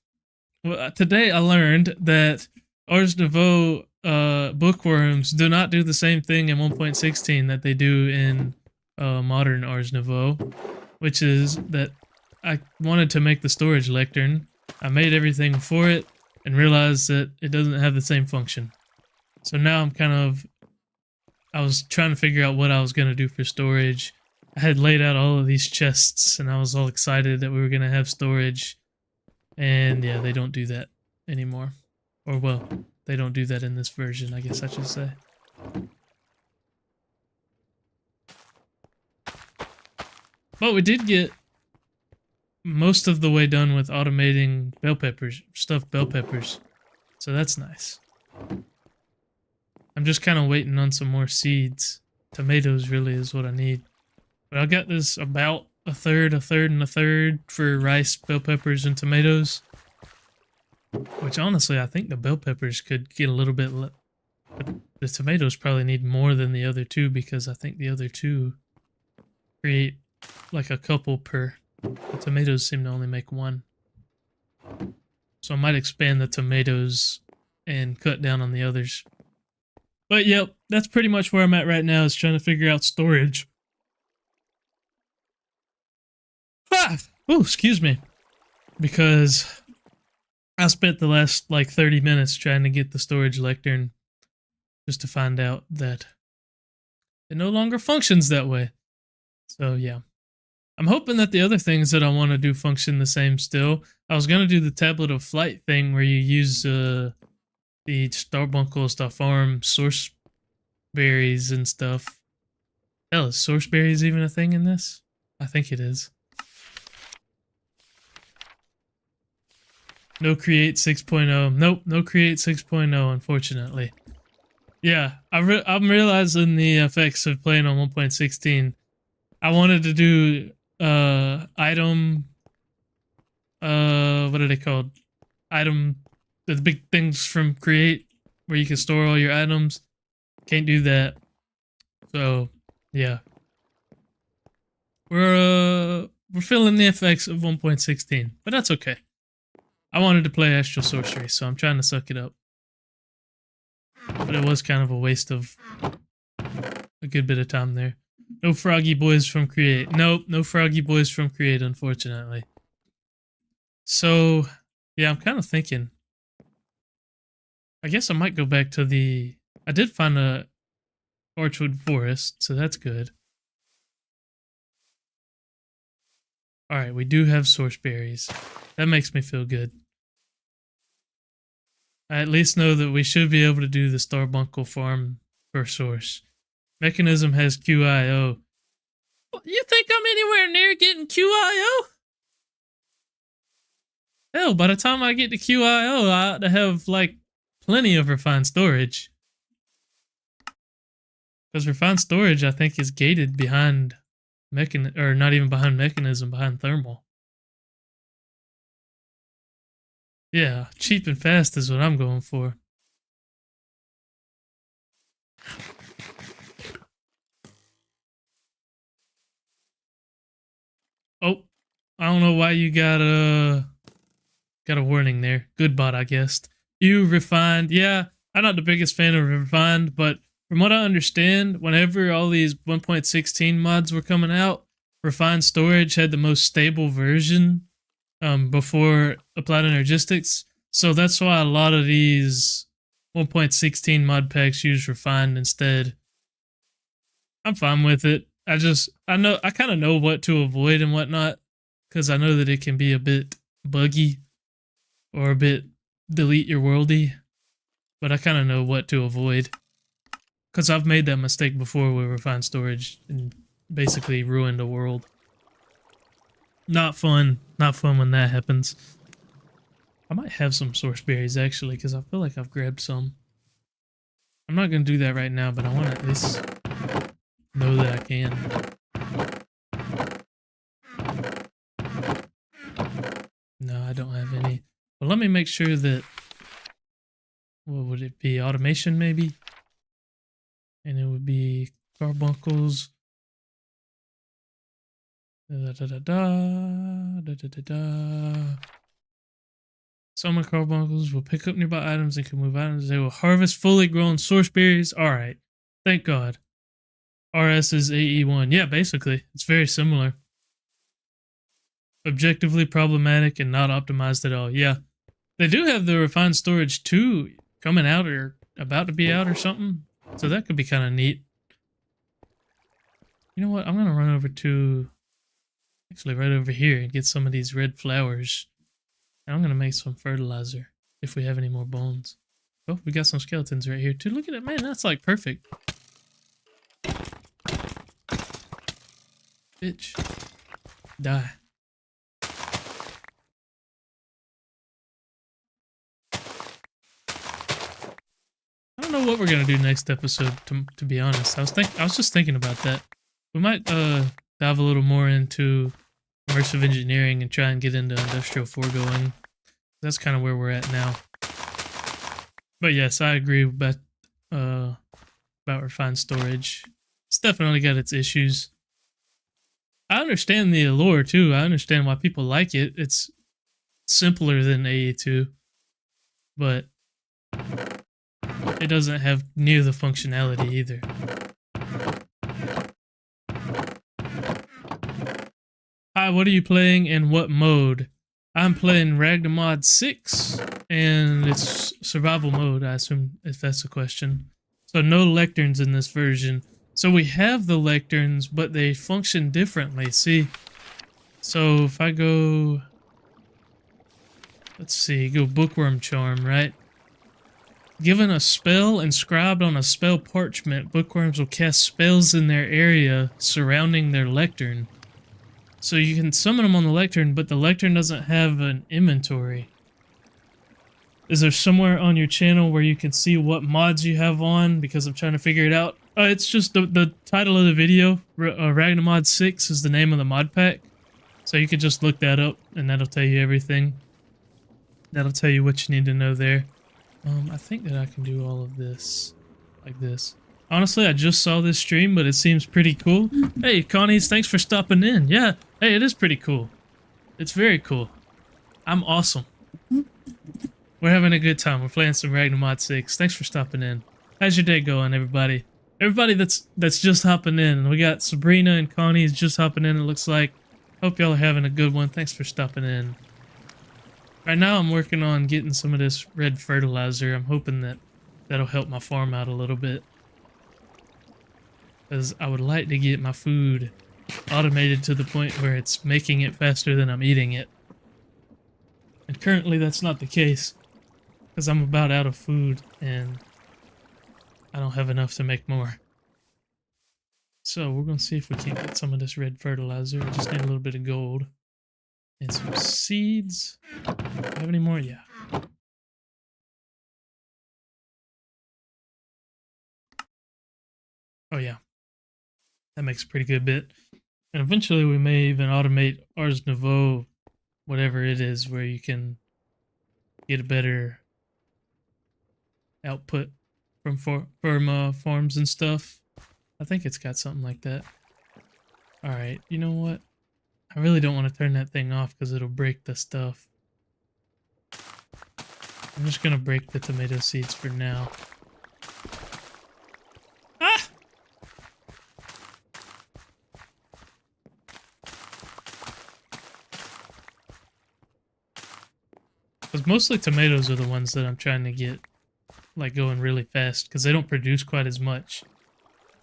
Well, today I learned that Ars Nouveau bookworms do not do the same thing in 1.16 that they do in modern Ars Nouveau, which is that I wanted to make the storage lectern. I made everything for it and realized that it doesn't have the same function. So now I was trying to figure out what I was going to do for storage. I had laid out all of these chests and I was all excited that we were going to have storage. And yeah, they don't do that anymore. Or well, they don't do that in this version, I guess I should say. But we did get most of the way done with automating bell peppers, stuffed bell peppers. So that's nice. I'm just kind of waiting on some more seeds. Tomatoes really is what I need. But I got this about a third, and a third for rice, bell peppers, and tomatoes. Which honestly, I think the bell peppers could get a little bit... But the tomatoes probably need more than the other two because I think the other two create like a couple per. The tomatoes seem to only make one. So I might expand the tomatoes and cut down on the others. But yep, that's pretty much where I'm at right now, is trying to figure out storage. Ah! Oh, excuse me. Because I spent the last like 30 minutes trying to get the storage lectern just to find out that it no longer functions that way. So yeah. I'm hoping that the other things that I want to do function the same still. I was going to do the tablet of flight thing where you use the starbuncles to farm source berries and stuff. Hell, is source berries even a thing in this? I think it is. No Create 6.0. Nope, no Create 6.0, unfortunately. Yeah, I'm realizing the effects of playing on 1.16. I wanted to do item what are they called? Item, the big things from Create where you can store all your items. Can't do that. So, yeah. We're feeling the effects of 1.16, but that's okay. I wanted to play Astral Sorcery, so I'm trying to suck it up. But it was kind of a waste of a good bit of time there. No Froggy Boys from Create. Nope, no Froggy Boys from Create, unfortunately. So, yeah, I'm kind of thinking. I guess I might go back to the... I did find a Archwood Forest, so that's good. Alright, we do have source berries. That makes me feel good. I at least know that we should be able to do the Starbuncle farm per source. Mechanism has QIO. You think I'm anywhere near getting QIO? Hell, by the time I get to QIO, I ought to have, like, plenty of refined storage. Because refined storage, I think, is gated behind or not even behind mechanism, behind thermal. Yeah, cheap and fast is what I'm going for. Oh, I don't know why you got a warning there. Good bot, I guess. You refined. Yeah, I'm not the biggest fan of refined, but from what I understand, whenever all these 1.16 mods were coming out, refined storage had the most stable version before applied energistics. So that's why a lot of these 1.16 mod packs use refined instead. I'm fine with it. I kind of know what to avoid and whatnot, because I know that it can be a bit buggy or a bit delete your worldy, but I kind of know what to avoid, because I've made that mistake before with refined storage and basically ruined a world. Not fun. Not fun when that happens. I might have some source berries actually, because I feel like I've grabbed some. I'm not going to do that right now, but I want to at least know that I can. No, I don't have any. But let me make sure that... What would it be? Automation, maybe? And it would be carbuncles. Summon carbuncles will pick up nearby items and can move items. They will harvest fully grown source berries. Alright. Thank God. RS is AE1. Yeah, basically. It's very similar. Objectively problematic and not optimized at all. Yeah. They do have the refined storage 2 coming out or about to be out or something. So that could be kind of neat. You know what? I'm going to run over to... Actually, right over here and get some of these red flowers. And I'm going to make some fertilizer if we have any more bones. Oh, we got some skeletons right here too. Look at it, man. That's like perfect. Bitch. Die. I don't know what we're going to do next episode, to be honest. I was just thinking about that. We might dive a little more into immersive engineering and try and get into industrial foregoing. That's kind of where we're at now. But yes, I agree about refined storage. It's definitely got its issues. I understand the allure too. I understand why people like it. It's simpler than AE2, but it doesn't have near the functionality either. Hi, what are you playing and what mode? I'm playing Ragnamod 6, and it's survival mode, I assume, if that's the question. So no lecterns in this version. So we have the lecterns, but they function differently. See, So if I go, let's see, go bookworm charm, right? Given a spell inscribed on a spell parchment, bookworms will cast spells in their area surrounding their lectern. So you can summon them on the lectern, but the lectern doesn't have an inventory. Is there somewhere on your channel where you can see what mods you have on? Because I'm trying to figure it out. It's just the title of the video. Ragnamod 6 is the name of the mod pack. So you could just look that up and that'll tell you everything. That'll tell you what you need to know there. I think that I can do all of this like this. Honestly, I just saw this stream, but it seems pretty cool. Hey, Connie's, thanks for stopping in. Yeah, hey, it is pretty cool. It's very cool. I'm awesome. We're having a good time. We're playing some Ragnamod 6. Thanks for stopping in. How's your day going, everybody? Everybody that's just hopping in. We got Sabrina and Connie's just hopping in, it looks like. Hope y'all are having a good one. Thanks for stopping in. Right now, I'm working on getting some of this red fertilizer. I'm hoping that that'll help my farm out a little bit. Because I would like to get my food automated to the point where it's making it faster than I'm eating it. And currently that's not the case. Because I'm about out of food and I don't have enough to make more. So we're going to see if we can't get some of this red fertilizer. We just need a little bit of gold. And some seeds. Do I have any more? Yeah. Oh yeah. That makes a pretty good bit. And eventually we may even automate Ars Nouveau, whatever it is, where you can get a better output from farms and stuff. I think it's got something like that. Alright, you know what? I really don't want to turn that thing off because it'll break the stuff. I'm just going to break the tomato seeds for now. Ah! Because mostly tomatoes are the ones that I'm trying to get like going really fast because they don't produce quite as much.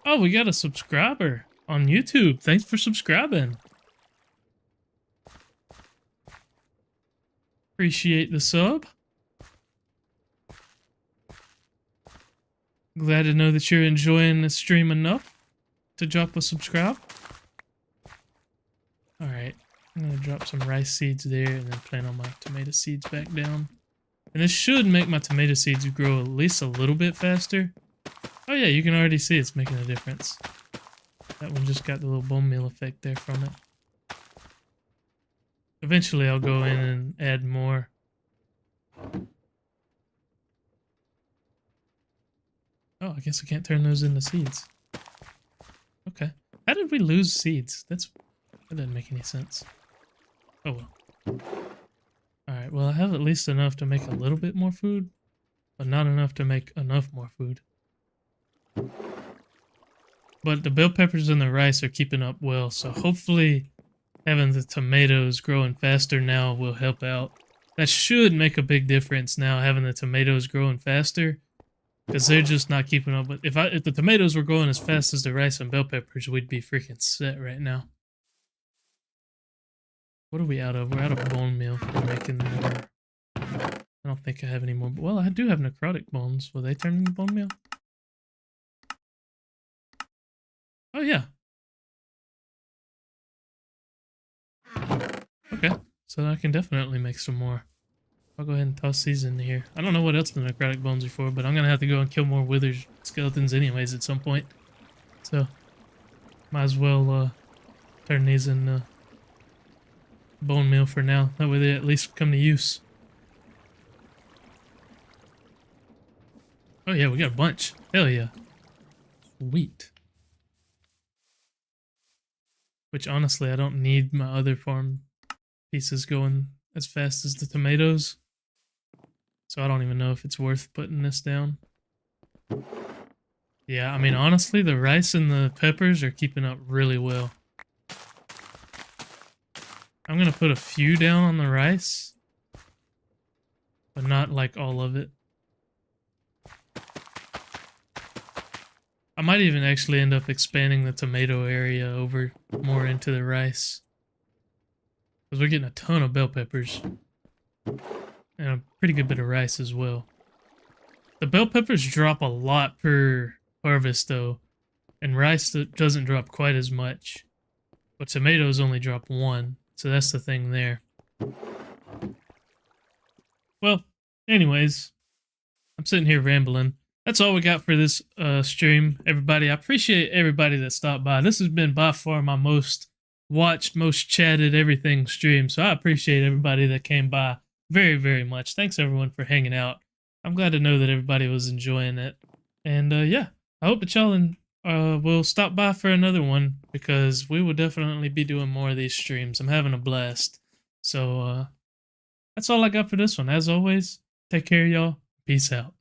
Oh, we got a subscriber on YouTube. Thanks for subscribing. Appreciate the sub. Glad to know that you're enjoying the stream enough to drop a subscribe. Alright, I'm going to drop some rice seeds there and then plant all my tomato seeds back down. And this should make my tomato seeds grow at least a little bit faster. Oh yeah, you can already see it's making a difference. That one just got the little bone meal effect there from it. Eventually I'll go in and add more. Oh, I guess I can't turn those into seeds. Okay. How did we lose seeds? That doesn't make any sense. Oh well. Alright, well I have at least enough to make a little bit more food, but not enough to make enough more food. But the bell peppers and the rice are keeping up well, so hopefully having the tomatoes growing faster now will help out. That should make a big difference now, having the tomatoes growing faster. Because they're just not keeping up. But if the tomatoes were growing as fast as the rice and bell peppers, we'd be freaking set right now. What are we out of? We're out of bone meal for making more. I don't think I have any more. Well, I do have necrotic bones. Will they turn into bone meal? Oh, yeah. Okay. So I can definitely make some more. I'll go ahead and toss these in here. I don't know what else the necrotic bones are for, but I'm going to have to go and kill more wither skeletons anyways at some point. So, might as well turn these into bone meal for now. That way they at least come to use. Oh yeah, we got a bunch. Hell yeah. Sweet. Which honestly, I don't need my other farm pieces going as fast as the tomatoes. So I don't even know if it's worth putting this down. Yeah, I mean, honestly, the rice and the peppers are keeping up really well. I'm going to put a few down on the rice, but not like all of it. I might even actually end up expanding the tomato area over more into the rice. Because we're getting a ton of bell peppers. And a pretty good bit of rice as well. The bell peppers drop a lot per harvest though. And rice doesn't drop quite as much. But tomatoes only drop 1. So that's the thing there. Well, anyways, I'm sitting here rambling. That's all we got for this stream, everybody. I appreciate everybody that stopped by. This has been by far my most watched, most chatted, everything stream. So I appreciate everybody that came by very, very much. Thanks everyone for hanging out. I'm glad to know that everybody was enjoying it. And yeah, I hope that y'all will stop by for another one, because we will definitely be doing more of these streams. I'm having a blast. So that's all I got for this one. As always, take care, y'all. Peace out.